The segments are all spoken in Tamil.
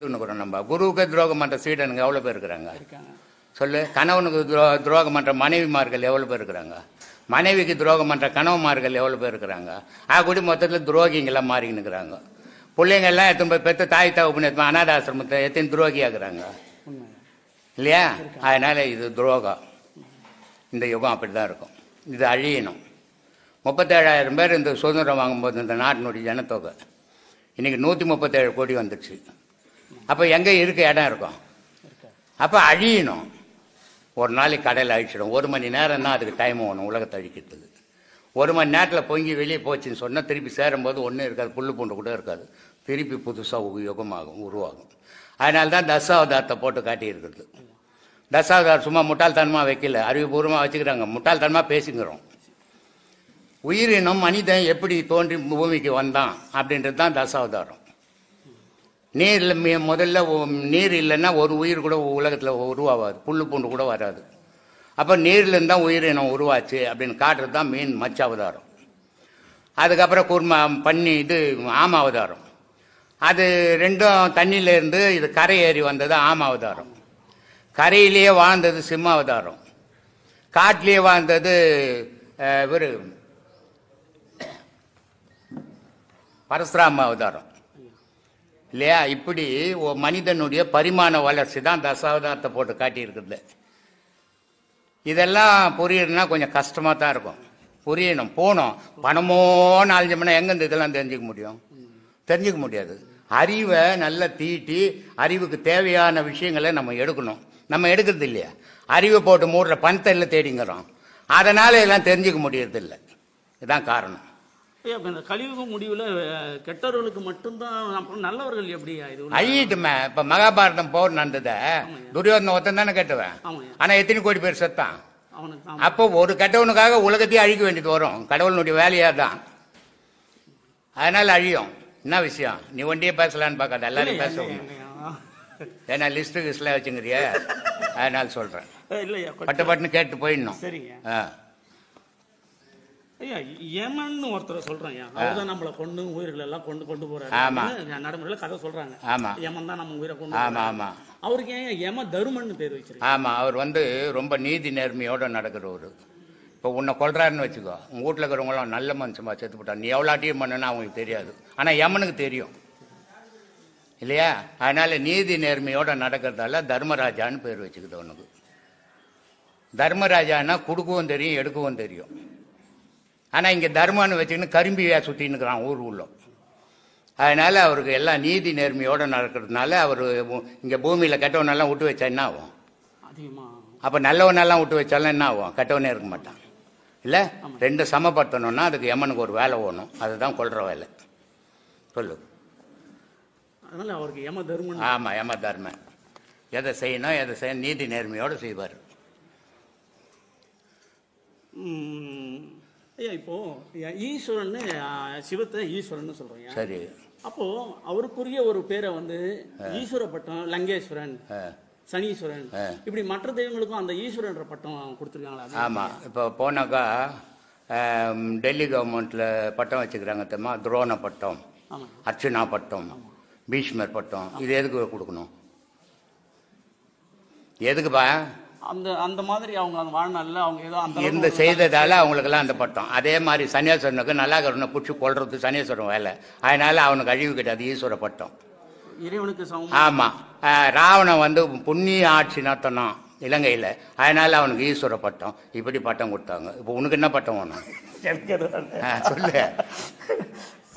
நம்ம குருவுக்கு துரோகம் பண்ற சீடனுங்க எவ்வளவு பேர் இருக்கிறாங்க சொல்லு. கணவனுக்கு துரோகம் பண்ற மனைவிமார்கள் எவ்வளவு பேர் இருக்கிறாங்க? மனைவிக்கு துரோகம் பண்ற கணவன்மார்கள் எவ்வளவு பேர் இருக்கிறாங்க? கூடி மொத்தத்தில் துரோகிங்கெல்லாம் மாறிக்கின்னு இருக்கிறாங்க. பிள்ளைங்க எல்லாம் எத்தனை போய் பெற்ற தாய் தகப்பன் அநாத ஆசிரமத்தை எத்தனை துரோகியாக்குறாங்க இல்லையா? அதனால இது துரோகம். இந்த யுகம் அப்படிதான் இருக்கும். இது அழியணும். 37,000 பேர் இந்த சுதந்திரம் வாங்கும்போது இந்த நாட்டினுடைய ஜனத்தொகை இன்னைக்கு 137 கோடி வந்துடுச்சு. அப்போ எங்கே இருக்க இடம் இருக்கும்? அப்போ அழியணும். ஒரு நாளைக்கு கடையில் அழிச்சிடும். 1 மணி நேரம் தான் அதுக்கு டைம் வேணும் உலகத்தை அழிக்கிறதுக்கு. 1 மணி நேரத்தில் பொங்கி வெளியே போச்சுன்னு சொன்னால் திருப்பி சேரும்போது ஒன்றும் இருக்காது, புல்லு பூண்டு கூட இருக்காது. திருப்பி புதுசாக யுகமாகும், உருவாகும். அதனால தான் தசாவதாரத்தை போட்டு காட்டியிருக்கிறது. தசாவதாரம் சும்மா முட்டாள்தனமாக வைக்கல, அறிவுபூர்வமாக வச்சுக்கிறாங்க. முட்டாள்தனமாக பேசிக்கிறோம். உயிரினம் மனிதன் எப்படி தோன்றி பூமிக்கு வந்தான் அப்படின்றது தான் தசாவதாரம். நீரில் முதல்ல நீர் இல்லைன்னா ஒரு உயிர் கூட உலகத்தில் உருவாகாது, புல்லு பூண்டு கூட வராது. அப்போ நீர்லேருந்து தான் உயிரினம் உருவாச்சு அப்படின்னு காட்டுறது தான் மீன் மச்சாவதாரம். அதுக்கப்புறம் கூர்மா பண்ணி இது ஆமாவதாரம். அது ரெண்டும் தண்ணியிலேருந்து இது கரை ஏறி வந்தது ஆமாவதாரம். கரையிலேயே வாழ்ந்தது சிம்மாவதாரம். காட்டிலேயே வாழ்ந்தது இவர் பரசுராம அவதாரம் இல்லையா? இப்படி மனிதனுடைய பரிமாண வளர்ச்சி தான் தசாவதாரத்தை போட்டு காட்டியிருக்குது. இதெல்லாம் புரியணும்னா கொஞ்சம் கஷ்டமாக தான் இருக்கும். புரியணும், போகணும். பணமோ 4 மணி நேரம் எங்கேருந்து இதெல்லாம் தெரிஞ்சுக்க முடியும்? தெரிஞ்சுக்க முடியாது. அறிவை நல்லா தீட்டி அறிவுக்கு தேவையான விஷயங்களை நம்ம எடுக்கணும். நம்ம எடுக்கிறது இல்லையா? அறிவை போட்டு மூடுற பணத்தை இல்லை தேடிங்கிறோம். அதனால் இதெல்லாம் தெரிஞ்சுக்க முடியறது இல்லை. இதுதான் காரணம். இந்த கலியுக முடிவுல கெட்டவர்களுக்கு மட்டும்தான், அப்புறம் நல்லவர்கள் எப்படி அழிட்டுமே? இப்ப மகாபாரதம் போர் நடந்தத துரியோதன ஒருத்தன் தானே கெட்டுவேன். ஆனா எத்தனை கோடி பேர் செத்தான்? அப்போ ஒரு கெட்டவனுக்காக உலகத்தையும் அழிக்க வேண்டியது வரும். கடவுளுடைய வேலையா தான். அதனால அழியும். என்ன விஷயம்? நீ ஒண்டியே பேசலான்னு பார்க்காத, எல்லாரையும் பேசணும். ஏன்னா லிஸ்ட் கிஸ்ட்ல வச்சுங்கிறிய, அதனால சொல்றேன். பட்டு பட்டுன்னு கேட்டு போயிடணும். ஐயா யமன் ஒருத்தர் சொல்றாங்க, அவர்தான் நம்மளை கொண்டு உயிர்கள் எல்லாம் கொண்டு போறாரு. நடைமுறையில கதை சொல்றாங்க. யமன் தான் நம்ம உயிரை கொண்டு. ஆமா ஆமா. அவருக்கு ஏன் யம தருமன் பேர் வச்சிருக்காங்க? ஆமா, அவர் ரொம்ப நீதி நேர்மையோட நடக்கிறவரு. இப்போ உன்னை கொல்றாருன்னு வச்சுக்கோ, உங்க வீட்டில் இருக்கிறவங்களாம் நல்ல மனுஷமா செத்து போட்டான், நீ எவ்வளோ டீம் பண்ணுன்னா அவங்களுக்கு தெரியாது. ஆனா யமனுக்கு தெரியும் இல்லையா? அதனால நீதி நேர்மையோட நடக்கிறதால தர்மராஜான்னு பேர் வச்சுக்குது அவனுக்கு. தர்மராஜான்னா கொடுக்கவும் தெரியும், எடுக்கவும் தெரியும். ஆனால் இங்கே தர்மன்னு வச்சுக்கின்னு கரும்பியாக சுற்றின்னு இருக்கிறான் ஊர் உள்ள. அதனால அவருக்கு எல்லாம் நீதி நேர்மையோடு நடக்கிறதுனால அவர் இங்கே பூமியில் கெட்டவனெல்லாம் விட்டு வச்சா என்ன ஆகும்? அப்போ நல்லவனெல்லாம் விட்டு வச்சாலும் என்ன ஆகும்? கெட்டவனே இருக்க மாட்டான் இல்லை? ரெண்டு சமப்படுத்தணும்னா அதுக்கு யமனுக்கு ஒரு வேலை ஓணும். அதுதான் கொள்கிற வேலை. சொல்லு. அதனால அவருக்கு யம தர்மன். ஆமாம், யம தர்மன். எதை செய்யணும் நீதி நேர்மையோடு செய்வார். ஐயா இப்போ ஈஸ்வரன் சிவத்தை ஈஸ்வரன் சொல்றீங்க. சரி. அப்போ அவருக்குரிய ஒரு பேரை ஈஸ்வர பட்டம், லங்கேஸ்வரன், சனீஸ்வரன், இப்படி மற்ற தெய்வங்களுக்கும் அந்த ஈஸ்வரன்ற பட்டம் கொடுத்துருக்காங்களா? ஆமா. இப்போ போனாக்கா டெல்லி கவர்மெண்ட்ல பட்டம் வச்சுக்கிறாங்க தெரியுமா? துரோண பட்டம், அர்ச்சனா பட்டம், பீஷ்மர் பட்டம். இது எதுக்கு கொடுக்கணும்? எதுக்குப்பா? அந்த மாதிரி அவங்க அந்த வாழ்நாளில் அவங்க ஏதோ அந்த இருந்து செய்ததால அவங்களுக்கெல்லாம் அந்த பட்டம். அதே மாதிரி சன்னியாசனுக்கு நல்லாகரனை பிடிச்சி கொள்றது சன்னியாசரம் வேலை. அதனால அவனுக்கு அழிவு கிடையாது, ஈஸ்வர பட்டம். இறைவனுக்கு ஆமா. ராவணன் புண்ணிய ஆட்சி நடத்தணும் இலங்கையில, அதனால அவனுக்கு ஈஸ்வர பட்டம். இப்படி பட்டம் கொடுத்தாங்க. இப்போ உனக்கு என்ன பட்டம் வேணும்? சொல்லு.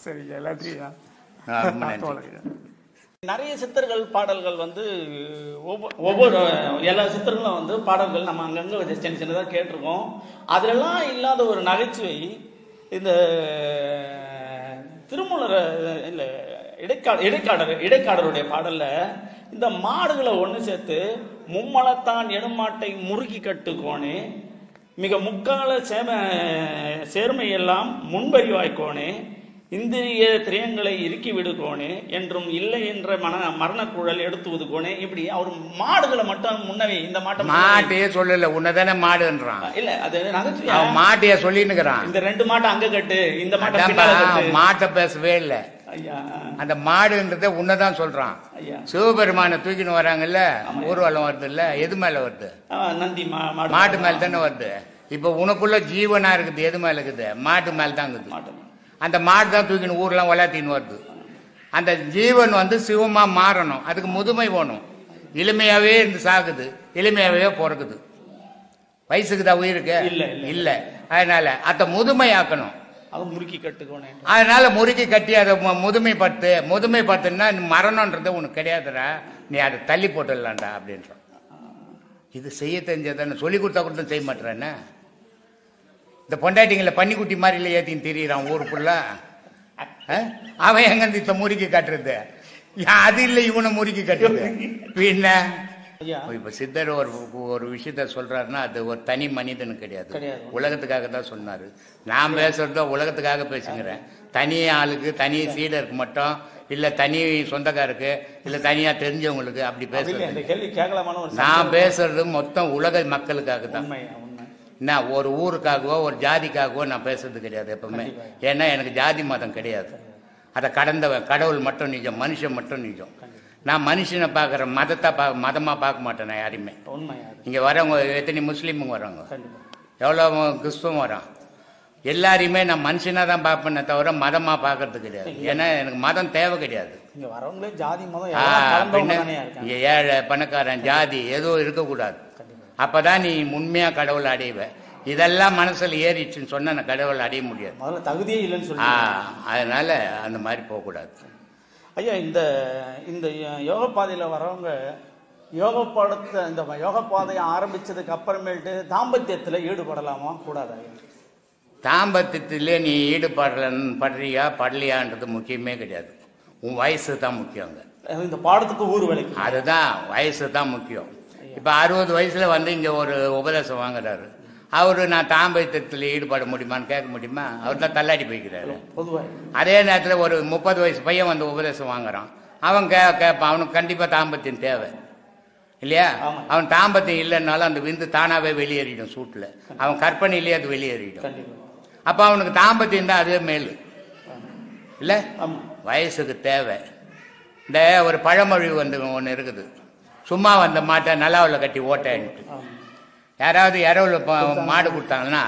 சரி, எல்லாத்தையும் நிறைய சித்தர்கள் பாடல்கள் ஒவ்வொரு எல்லா சித்தர்களும் பாடல்கள் நம்ம அங்கங்க சின்ன சின்னதாக கேட்டிருக்கோம். அதிலெல்லாம் இல்லாத ஒரு நகைச்சுவை இந்த திருமூலர் இல்லை இடைக்காடருடைய பாடல்ல இந்த மாடுகளை ஒன்று சேர்த்து மும்மலத்தான் எனுமாட்டை முறுக்கி கட்டுக்கோனே, மிக முக்கால சேர்மையெல்லாம் முன்பறிவாய்க்கோனே, இந்திரிய திரியங்களை இறுக்கி விடுகோனே என்றும் இல்லை என்ற மரணக்குழல் எடுத்துவது கோனே. இப்படி அவர் மாடுகளை மட்டும் முன்னவே இந்த மாட்டையே சொல்லல, உன்னதானே மாடுன்றான். இல்ல, அது மாட்டைய சொல்லினுக்கிறான். இந்த 2 மாட்டை அங்க கட்டு, இந்த மாட்டை மாட்டை பேசவே இல்லை. ஐயா அந்த மாடுன்றத உன்னதான் சொல்றான். ஐயா சிவபெருமானை தூக்கின்னு வராங்கல்ல, ஊர்வலம் வருது இல்ல, எது மேல வருது? நந்தி மாட்டு மேல தானே வருது. இப்ப உனக்குள்ள ஜீவனா இருக்குது, எது மேல இருக்குது? மாட்டு மேல தான் இருக்குது. அந்த மாடு தான் தூக்கின்னு ஊர்லாம் வளர்த்தின்னு வருது. அந்த ஜீவன் வந்து சிவமா மாறணும், அதுக்கு முதுமை வேணும். இளமையாவே இருந்து சாகுது, இளமையாவே பிறக்குது. வயசுக்கு தான் உயிருக்கு இல்ல. அதனால அத முதுமையாக்கணும், முறுக்கி கட்டுக்கணும். அதனால முறுக்கி கட்டி அதை முதுமைப்படுத்தினா மரணம்ன்றது உனக்கு கிடையாதுடா, நீ அதை தள்ளி போட்டுடலாம்டா அப்படின்ற. இது செய்ய தெரிஞ்சதானே, சொல்லி கொடுத்தா கூட செய்ய மாட்டேறானே. இந்த பொண்டாட்டிங்களை பன்னிக்குட்டி மாதிரில ஏத்தின்னு திரியிறான் ஊருக்குள்ள. அவன் எங்க இந்த முறுக்கி கட்டுறது? அது இல்லை, இவனை முறுக்கி கட்டுறது. பின்ன இப்ப சித்தர் ஒரு விஷயத்த சொல்றாருன்னா அது ஒரு தனி மனிதனுக்கு கிடையாது, உலகத்துக்காக தான் சொன்னாரு. நான் பேசுறதோ உலகத்துக்காக பேசுகிறேன். தனி ஆளுக்கு, தனி சீடருக்கு மட்டும் இல்ல, தனி சொந்தக்காருக்கு இல்ல, தனியா தெரிஞ்சவங்களுக்கு அப்படி பேசுறேன். நான் பேசுறது மொத்தம் உலக மக்களுக்காக தான். என்ன, ஒரு ஊருக்காகவோ ஒரு ஜாதிக்காகவோ நான் பேசுறது கிடையாது எப்பவுமே. ஏன்னா எனக்கு ஜாதி மதம் கிடையாது. அதை கடந்தவன் கடவுள் மட்டும் நிஜம், மனுஷன் மட்டும் நிஜம். நான் மனுஷனை பார்க்குற மதமா பார்க்க மாட்டேன் நான் யாரையுமே. இங்க வரவங்க எத்தனை முஸ்லீமுங்க வராங்க, எவ்வளோ கிறிஸ்துவம் வரான், எல்லாரையுமே நான் மனுஷனா தான் பார்ப்பேனே தவிர மதமா பார்க்கறது கிடையாது. ஏன்னா எனக்கு மதம் தேவை கிடையாது. இங்க ஏழை பணக்காரன் ஜாதி எதுவும் இருக்கக்கூடாது. அப்பதான் நீ உண்மையா கடவுளை அடைவ. இதெல்லாம் மனசுல ஏறிச்சுன்னு சொன்னா நான் கடவுளை அடைய முடியாது, தகுதியே இல்லைன்னு சொல்லி. அதனால அந்த மாதிரி போகக்கூடாது. ஐயா, இந்த யோக பாதையில வரவங்க இந்த யோக பாதையை ஆரம்பிச்சதுக்கு அப்புறமேட்டு தாம்பத்தியத்துல ஈடுபடலாமா கூடாதா? தாம்பத்தியத்திலே நீ படுறியா படலையான்றது முக்கியமே கிடையாது. உன் வயசு தான் முக்கியம். இந்த பாடத்துக்கு ஊர் வேலைக்கு அதுதான், வயசு தான் முக்கியம். இப்ப 60 வயசுல வந்து இங்க ஒரு உபதேசம் வாங்குறாரு. அவரு நான் தாம்பத்தியத்தில் ஈடுபட முடியுமான்னு கேட்க முடியுமா? அவர் தான் தள்ளாடி போய்க்கிறாரு. அதே நேரத்தில் ஒரு 30 வயசு பையன் வந்து உபதேசம் வாங்குறான். அவன் கேட்பான், அவனுக்கு கண்டிப்பா தாம்பத்தியம் தேவை இல்லையா? அவன் தாம்பத்தியம் இல்லைன்னாலும் அந்த விந்து தானாவே வெளியேறிடும் சூட்டுல, அவன் கற்பனையிலேயே அது வெளியேறிடும். அப்ப அவனுக்கு தாம்பத்தியம் தான் அதுவே மேலு இல்ல. வயசுக்கு தேவை. இந்த ஒரு பழமொழி வந்து ஒன்று இருக்குது, சும்மா வந்த மாட்டை நல்லாவில் கட்டி ஓட்டேன்ட்டு. யாராவது இரவுல மாடு கொடுத்தாங்கன்னா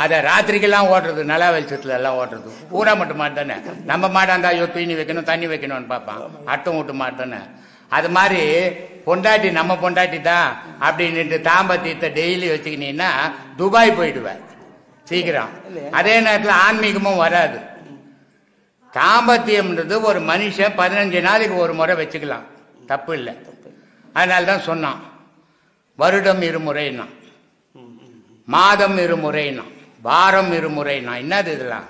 அதை ராத்திரிக்கெல்லாம் ஓட்டுறது, நல்லா வெளிச்சத்துல எல்லாம் ஓட்டுறது. பூரா மட்டும் மாடு தானே. நம்ம மாடா இருந்தா ஐயோ தீனி வைக்கணும் தண்ணி வைக்கணும்னு பார்ப்பான், அட்டம் விட்டு மாடு தானே. அது மாதிரி பொண்டாட்டி நம்ம பொண்டாட்டி தான் அப்படின்ட்டு தாம்பத்தியத்தை டெய்லி வச்சுக்கினீங்கன்னா துபாய் போயிடுவேன் சீக்கிரம். அதே நேரத்தில் ஆன்மீகமும் வராது. தாம்பத்தியம்ன்றது ஒரு மனுஷன் 15 நாளைக்கு ஒரு முறை வச்சுக்கலாம், தப்பு இல்லை. அதனால்தான் சொன்னான் வருடம் 2 முறைன்னா, மாதம் 2 முறைன்னா, வாரம் 2 முறைன்னா. என்னது இதெல்லாம்?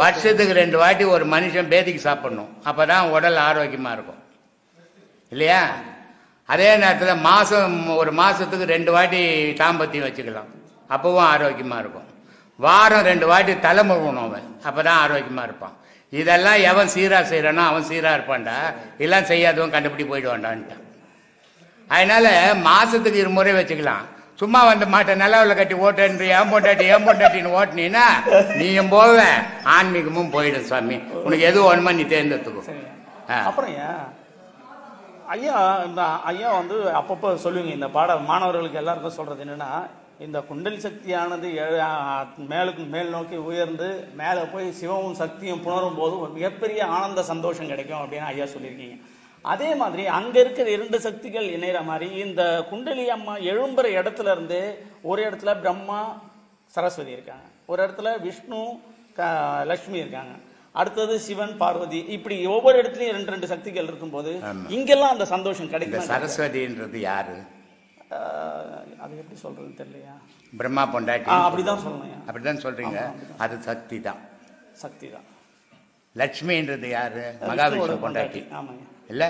வருஷத்துக்கு 2 வாட்டி ஒரு மனுஷன் பேதிக்கு சாப்பிடணும், அப்பதான் உடல் ஆரோக்கியமா இருக்கும் இல்லையா? அதே நேரத்தில் ஒரு மாசத்துக்கு 2 வாட்டி தாம்பத்தியம் வச்சுக்கலாம், அப்பவும் ஆரோக்கியமா இருக்கும். வாரம் 2 வாட்டி தலை முழுவணும் அவன், அப்பதான் ஆரோக்கியமா இருப்பான். இதெல்லாம் எவன் சீரா செய்யறானோ அவன் சீரா இருப்பான்டா, எல்லாம் செய்யாதவன் கண்டுபிடி போயிடுவான்டான்ட்டான். அதனால மாசத்துக்கு 2 முறை வச்சுக்கலாம். சும்மா வந்து மாட்டை நிலவில் கட்டி ஓட்டு ஏன் பொண்டாட்டின்னு ஓட்டுனீன்னா நீயும் போவ, ஆன்மீகமும் போயிடும் சாமி. உனக்கு எது வேணுமா நீ தேர்ந்தெடுத்துக்கும். அப்புறம் ஐயா, இந்த ஐயா வந்து அப்பப்போ சொல்லுவீங்க, இந்த மாணவர்களுக்கு எல்லாருக்கும் சொல்றது என்னன்னா, இந்த குண்டலி சக்தியானது மேலுக்கு மேல் நோக்கி உயர்ந்து மேலே போய் சிவமும் சக்தியும் புணரும் போது ஒரு மிகப்பெரிய ஆனந்த சந்தோஷம் கிடைக்கும் அப்படின்னு ஐயா சொல்லியிருக்கீங்க. அதே மாதிரி அங்க இருக்கிற 2 சக்திகள் இணைகிற மாதிரி இந்த குண்டலி அம்மா எழும்புற இடத்துல இருந்து ஒரு இடத்துல பிரம்மா சரஸ்வதி இருக்காங்க, ஒரு இடத்துல விஷ்ணு லட்சுமி இருக்காங்க, அடுத்தது சிவன் பார்வதி, இப்படி ஒவ்வொரு இடத்துலயும் 2 சக்திகள் இருக்கும்போது இங்கெல்லாம் அந்த சந்தோஷம் கிடைக்கும். சரஸ்வதின்றது யாரு? அது எப்படி சொல்றது தெரியலையா? பிரம்மா பொண்டாட்டி அப்படிதான் சொல்லணும். அப்படிதான் சொல்றீங்க. அது சக்தி தான், சக்தி தான். லட்சுமின்றது யாரு? மகாவிஷ்ணு பொண்டாட்டி இல்ல,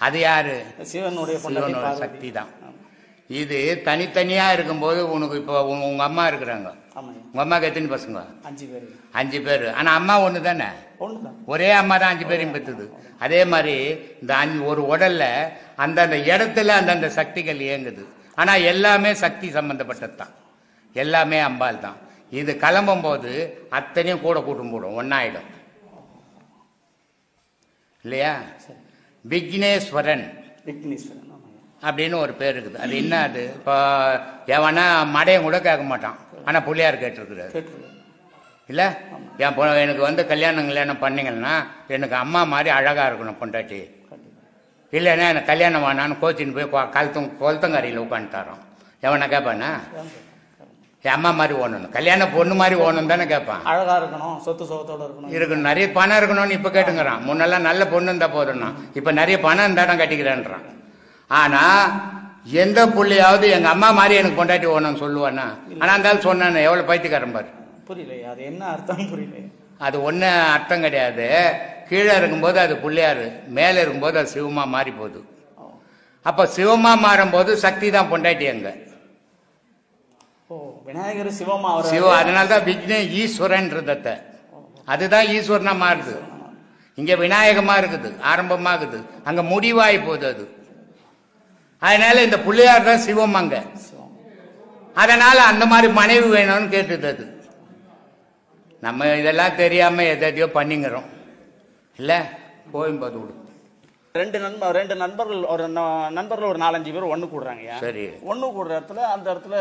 அது யாரு? சிவனுடைய சக்தி தான். இது தனித்தனியா இருக்கும்போது உனக்கு இப்போ உங்க அம்மா இருக்கிறாங்க, உங்க அம்மாக்கு எத்தனை பசங்க? 5 பேர். ஆனா அம்மா ஒண்ணு தானே, ஒரே அம்மா தான் 5 பேரையும் பெற்றுது. அதே மாதிரி இந்த ஒரு உடல்ல அந்தந்த இடத்துல அந்தந்த சக்திகள் இயங்குது. ஆனா எல்லாமே சக்தி சம்பந்தப்பட்டது தான், எல்லாமே அம்பாள் தான். இது கிளம்பும் போது அத்தனையும் கூட கூட்டம் போடும், ஒன்னாயிடும் இல்லையா? விக்னேஸ்வரன் அப்படின்னு ஒரு பேர் இருக்குது. அது என்ன? அது இப்போ எவனா மடையும் கூட கேட்க மாட்டான், ஆனால் பிள்ளையார் கேட்டிருக்கிறாரு இல்லை? எனக்கு வந்து கல்யாணம் பண்ணீங்கன்னா எனக்கு அம்மா மாதிரி அழகாக இருக்கணும் பொண்டாட்டி, இல்லைன்னா எனக்கு கல்யாணம் வேணான்னு கோச்சின்னு போய் கொளுத்தங்கரையில் உட்காந்துட்டாரோம். எவனா கேட்பானா? என் அம்மா மாதிரி ஓடணும், கல்யாணம் பொண்ணு மாதிரி ஓடணும் தானே கேட்பான். அழகா இருக்கணும், சொத்து சோகத்தோட இருக்கணும், நிறைய பணம் இருக்கணும்னு இப்ப கேட்டுங்கிறான். முன்னெல்லாம் நல்ல பொண்ணு இருந்தா போதும்னா, இப்ப நிறைய பணம் இருந்தாடம் கட்டிக்கிறேன்றான். ஆனா எந்த பிள்ளையாவது எங்க அம்மா மாதிரி எனக்கு கொண்டாட்டி ஓடணும்னு சொல்லுவானா? ஆனா இருந்தாலும் சொன்னானே, எவ்வளவு பைத்தியக்காரன் பாரு. புரியல அது என்ன அர்த்தம், புரியல. அது ஒண்ணு அர்த்தம் கிடையாது. கீழே இருக்கும்போது அது பிள்ளையாரு, மேல இருக்கும்போது அது சிவமா மாறி போகுது. அப்ப சிவமா மாறும் போது சக்தி தான் பொண்டாட்டி அங்க. விநாயகர் சிவமா அதனாலதான் விக்னே ஈஸ்வரன், அதுதான் ஈஸ்வரனா மாறுது. இங்க விநாயகமா இருக்குது, ஆரம்பமா இருக்குது, அங்க முடிவாய் போகுது அது. அதனால இந்த பிள்ளையார் தான் சிவம் அங்க. அதனால அந்த மாதிரி மனைவி வேணும்னு கேட்டுது அது. நம்ம இதெல்லாம் தெரியாம எதையோ பண்ணிங்கிறோம் இல்ல. போயும்போது விடு. ரெண்டு நண்பர்கள் ஒரு 4-5 பேர் ஒண்ணு கூடுறாங்க. சரி, ஒண்ணு கூடுற இடத்துல அந்த இடத்துல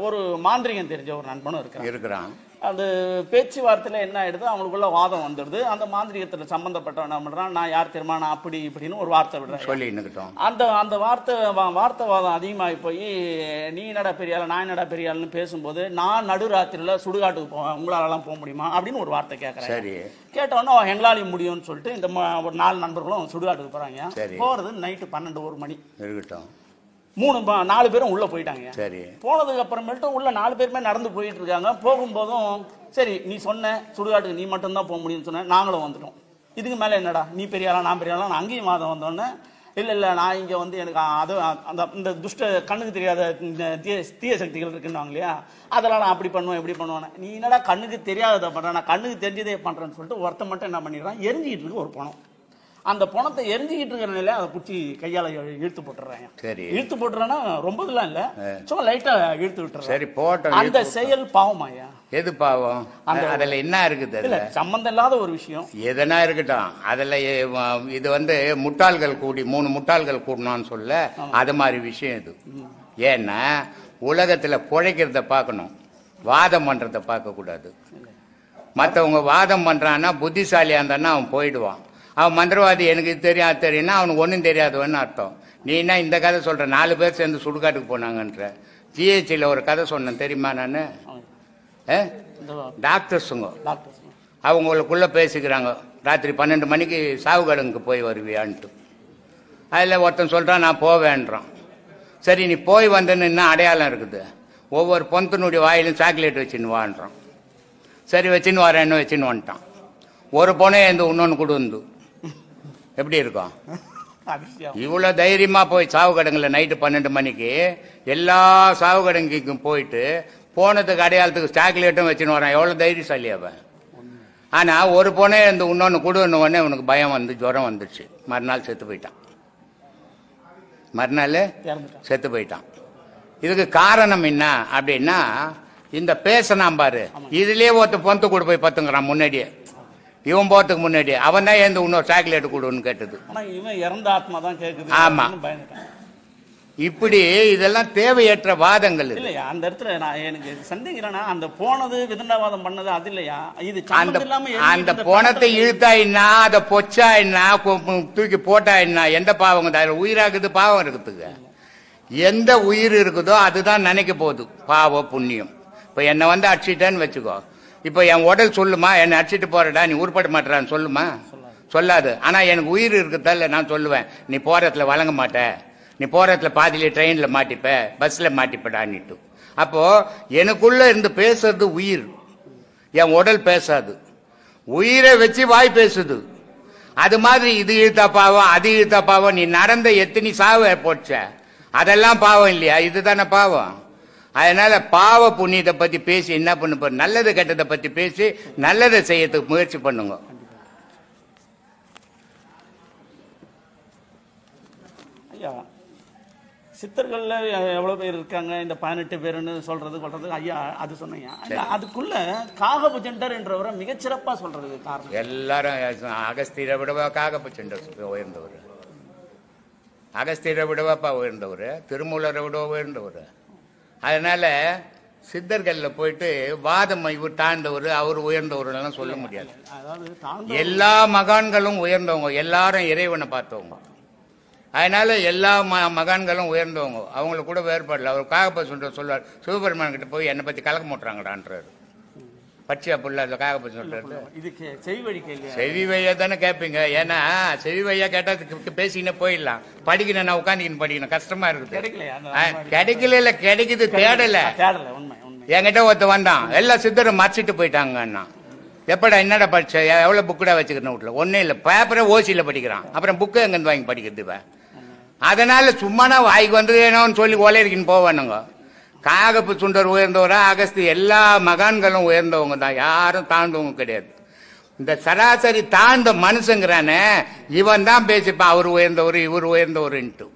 ஒரு மாந்திரிகம் தெரிஞ்ச ஒரு நண்பனும் இருக்கிறான். அந்த பேச்சுவார்த்தையில என்ன ஆயிடுது, அவங்களுக்குள்ள வாதம் வந்துடுது. அந்த மாந்திரிகத்துல சம்பந்தப்பட்டவன் என்ன பண்றான், நான் யார் தெரியுமா, நான் அப்படி இப்படின்னு ஒரு வார்த்தை விடுறேன். அந்த வார்த்தைவாதம் அதிகமாகி போய் நீ என்னடா பெரியாள், நான் என்னடா பெரியாள்னு பேசும்போது, நான் நடுராத்திரில சுடுகாட்டுக்கு போவேன், உங்களாலலாம் போக முடியுமா அப்படின்னு ஒரு வார்த்தை கேட்கறேன். கேட்டவொன்னே எங்களாலையும் முடியும்னு சொல்லிட்டு இந்த ஒரு 4 நண்பர்களும் சுடுகாட்டுக்கு போறாங்க. போறது நைட்டு 12-1 மணி இருக்கட்டும். 4 பேரும் உள்ள போயிட்டாங்க. போனதுக்கு அப்புறமேட்டு உள்ள 4 பேருமே நடந்து போயிட்டு இருக்காங்க. போகும்போதும் சரி நீ சொன்ன சுடுகாட்டுக்கு நீ மட்டும் தான் போக முடியும்னு சொன்ன, நாங்களும் வந்துட்டோம், இதுக்கு மேல என்னடா நீ பெரியாளா நான் பெரியாளா, அங்கேயும் வாதம் வந்தோடனே இல்ல நான் இங்க வந்து எனக்கு அது அந்த இந்த துஷ்ட கண்ணுக்கு தெரியாத தீய சக்திகள் இருக்குன்னு இல்லையா, அதெல்லாம் நான் அப்படி பண்ணுவேன் இப்படி பண்ணுவேன். நீ என்னடா கண்ணுக்கு தெரியாததை பண்ற, நான் கண்ணுக்கு தெரிஞ்சதே பண்றேன்னு சொல்லிட்டு ஒருத்த மட்டும் என்ன பண்ணிடுறான், எரிஞ்சிக்கிட்டு இருக்கு ஒரு பணம். அந்த பணத்தை எரிஞ்சுக்கிட்டு இருக்கிற நிலையில அதை பிடிச்சி கையால இழுத்து போட்டுறாங்க. இழுத்து போட்டுறேன்னா ரொம்ப இதெல்லாம் இல்ல, சும்மா லைட்டா இழுத்து விட்டுறேன். அந்த செயல் பாவமாயா? எது பாவம்? அதுல என்ன இருக்குது? இல்ல சம்பந்தம் இல்லாத ஒரு விஷயம் எதனா இருக்கட்டும். அதுல இது வந்து முட்டாள்கள் கூடி 3 முட்டாள்கள் கூடணும்னு சொல்ல, அது மாதிரி விஷயம் இது. ஏன்னா உலகத்துல பிழைக்கிறத பார்க்கணும், வாதம் பண்றத பார்க்க கூடாது. மற்றவங்க வாதம் பண்றான்னா புத்திசாலியா இருந்தான்னா அவன் போயிடுவான். அவன் மந்திரவாதி எனக்கு தெரியும் அது தெரியும்னா அவனுக்கு ஒன்றும் தெரியாதவன்னு அர்த்தம். நீ என்ன இந்த கதை சொல்ற, 4 பேர் சேர்ந்து சுடுகாட்டுக்கு போனாங்கன்ற. ஜிஹெச்சில் ஒரு கதை சொன்னேன் தெரியுமா? நான் டாக்டர்ஸுங்க அவங்களுக்குள்ள பேசிக்கிறாங்க, ராத்திரி 12 மணிக்கு சாவுகடனுக்கு போய் வருவியான்ட்டு. அதில் ஒருத்தன் சொல்றான் நான் போவேன்றான். சரி நீ போய் வந்தேன்னு என்ன அடையாளம் இருக்குது? ஒவ்வொரு பொந்தனுடைய வாயிலும் சாக்லேட் வச்சுன்னு வான்றான். சரி வச்சுன்னு வரேன்னு வச்சுன்னு வந்துட்டான். ஒரு பொண்ணை இந்த இன்னொன்று கொடு வந்து எப்படி இருக்கும்? இவ்வளவு தைரியமா போய் சாவுகடங்குல நைட்டு 12 மணிக்கு எல்லா சாவுகடங்கும் போயிட்டு போனதுக்கு அடையாளத்துக்கு சாக்லேட்டும் வச்சுன்னு வரான். எவ்வளவு தைரியசாலி அவன். ஆனா ஒரு பொண்ணே இந்த இன்னொன்னு கொடுன்னு உடனே உனக்கு பயம் வந்து ஜுரம் வந்துடுச்சு. மறுநாள் செத்து போயிட்டான். மறுநாள் செத்து போயிட்டான். இதுக்கு காரணம் என்ன அப்படின்னா, இந்த பேசனாம் பாரு, இதுலயே ஒருத்த பொந்து கூட போய் பத்துங்கிறான் முன்னாடியே. இவன் போறதுக்கு முன்னாடி அவன் தான் ஏந்து இன்னொரு சாக்லேட் கொடுன்னு கேட்டது. ஆமா, இப்படி இதெல்லாம் தேவையற்ற வாதங்கள் இல்லையா? அந்த இடத்துல நான் எனக்கு சந்தேகம், அந்த போனது விதண்டாவாதம் பண்ணது அது இல்லையா? இது அந்த போனத்தை இழுத்தா என்ன, அதை பொச்சா என்ன, தூக்கி போட்டா என்ன, எந்த பாவம் அதில் உயிராக்குது? பாவம் இருக்குதுங்க. எந்த உயிர் இருக்குதோ அதுதான் நினைக்க போகுது பாவம் புண்ணியம். இப்ப என்னை வந்து அடிச்சிட்டேன்னு வச்சுக்கோ, இப்ப என் உடல் சொல்லுமா என்னை அடிச்சிட்டு போறடா நீ உருப்பட மாட்டான்னு சொல்லுமா? சொல்லாது. ஆனா எனக்கு உயிர் இருக்குதால நான் சொல்லுவேன், நீ போறதுல வழங்க மாட்ட, நீ போறதுல பாதியில ட்ரெயின்ல மாட்டிப்ப, பஸ்ல மாட்டிப்படான்னுட்டு. அப்போ எனக்குள்ள இருந்து பேசுறது உயிர், என் உடல் பேசாது. உயிரை வச்சு வாய் பேசுது. அது மாதிரி இது இழுத்தா பாவம், அது இழுத்தா பாவம். நீ நடந்த எத்தனை சாவு போச்ச, அதெல்லாம் பாவம் இல்லையா? இதுதானே பாவம். அதனால பாவ புண்ணியத்தை பத்தி பேசி என்ன பண்ண, நல்லது கெட்டதை பத்தி பேசி நல்லதை செய்யறதுக்கு முயற்சி பண்ணுங்க. ஐயா, சித்தர்கள்ல எவ்வளவு பேர் இருக்காங்க, இந்த 18 பேருன்னு சொல்றது ஐயா அது சொன்னீங்க. அதுக்குள்ள காகபுஜண்டர் என்றவரை மிகச்சிறப்பா சொல்றதுக்கு காரணம் எல்லாரும் அகஸ்தியரை விடவா காகபுஜண்டர் உயர்ந்தவர், அகஸ்தியரை விடவாப்பா உயர்ந்தவர், திருமூலரை விடவா உயர்ந்தவர். அதனால சித்தர்களில் போயிட்டு வாதம் இவர் தாழ்ந்தவர் அவர் உயர்ந்தவர்லாம் சொல்ல முடியாது. எல்லா மகான்களும் உயர்ந்தவங்க, எல்லாரும் இறைவனை பார்த்தவங்க. அதனால எல்லா மகான்களும் உயர்ந்தவங்க, அவங்களுக்கு கூட வேறுபாடில்லை. அவர் காகபுஜண்டர் சொல்வார், சிவபெருமான் கிட்ட போய் என்னை பற்றி கலக்க மாட்டுறாங்கடான்றாரு. பச்சையா புள்ள அந்த காகபுஜண்டர் சொல்றாரு. இதுக்கு செவிவழி கேள்வி, செவி வழியா தானே கேட்பீங்க. ஏன்னா செவி வழியா கேட்டா பேசிக்கினே போயிடலாம். படிக்கணும், நான் உட்காந்துக்கின்னு படிக்கணும், கஷ்டமா இருக்குது. கிடைக்கல, கிடைக்குது, தேடல. என்கிட்ட ஒருத்த வந்தான், எல்லா சித்தரும் மறைச்சிட்டு போயிட்டாங்கன்னா, எப்படா என்னடா படிச்ச, எவ்வளவு புக்குடா வச்சுக்கணும் வீட்டுல, ஒன்னும் இல்லை, பேப்பரை ஓசியில படிக்கிறான், அப்புறம் புக்கு எங்கிருந்து வாங்கி படிக்கிறது. அதனால சும்மானா வாய்க்கு வந்து வேணும்னு சொல்லி ஓலைக்கின்னு போவானுங்க. காகபுஜண்டர் உயர்ந்தவரா, அகஸ்தி எல்லா மகான்களும் உயர்ந்தவங்க தான், யாரும் தாழ்ந்தவங்க கிடையாது. இந்த சராசரி தாழ்ந்த மனுஷங்கிறானே இவன் தான் பேசிப்பான் அவர் உயர்ந்தவர் இவர் உயர்ந்தவர்ன்ட்டு.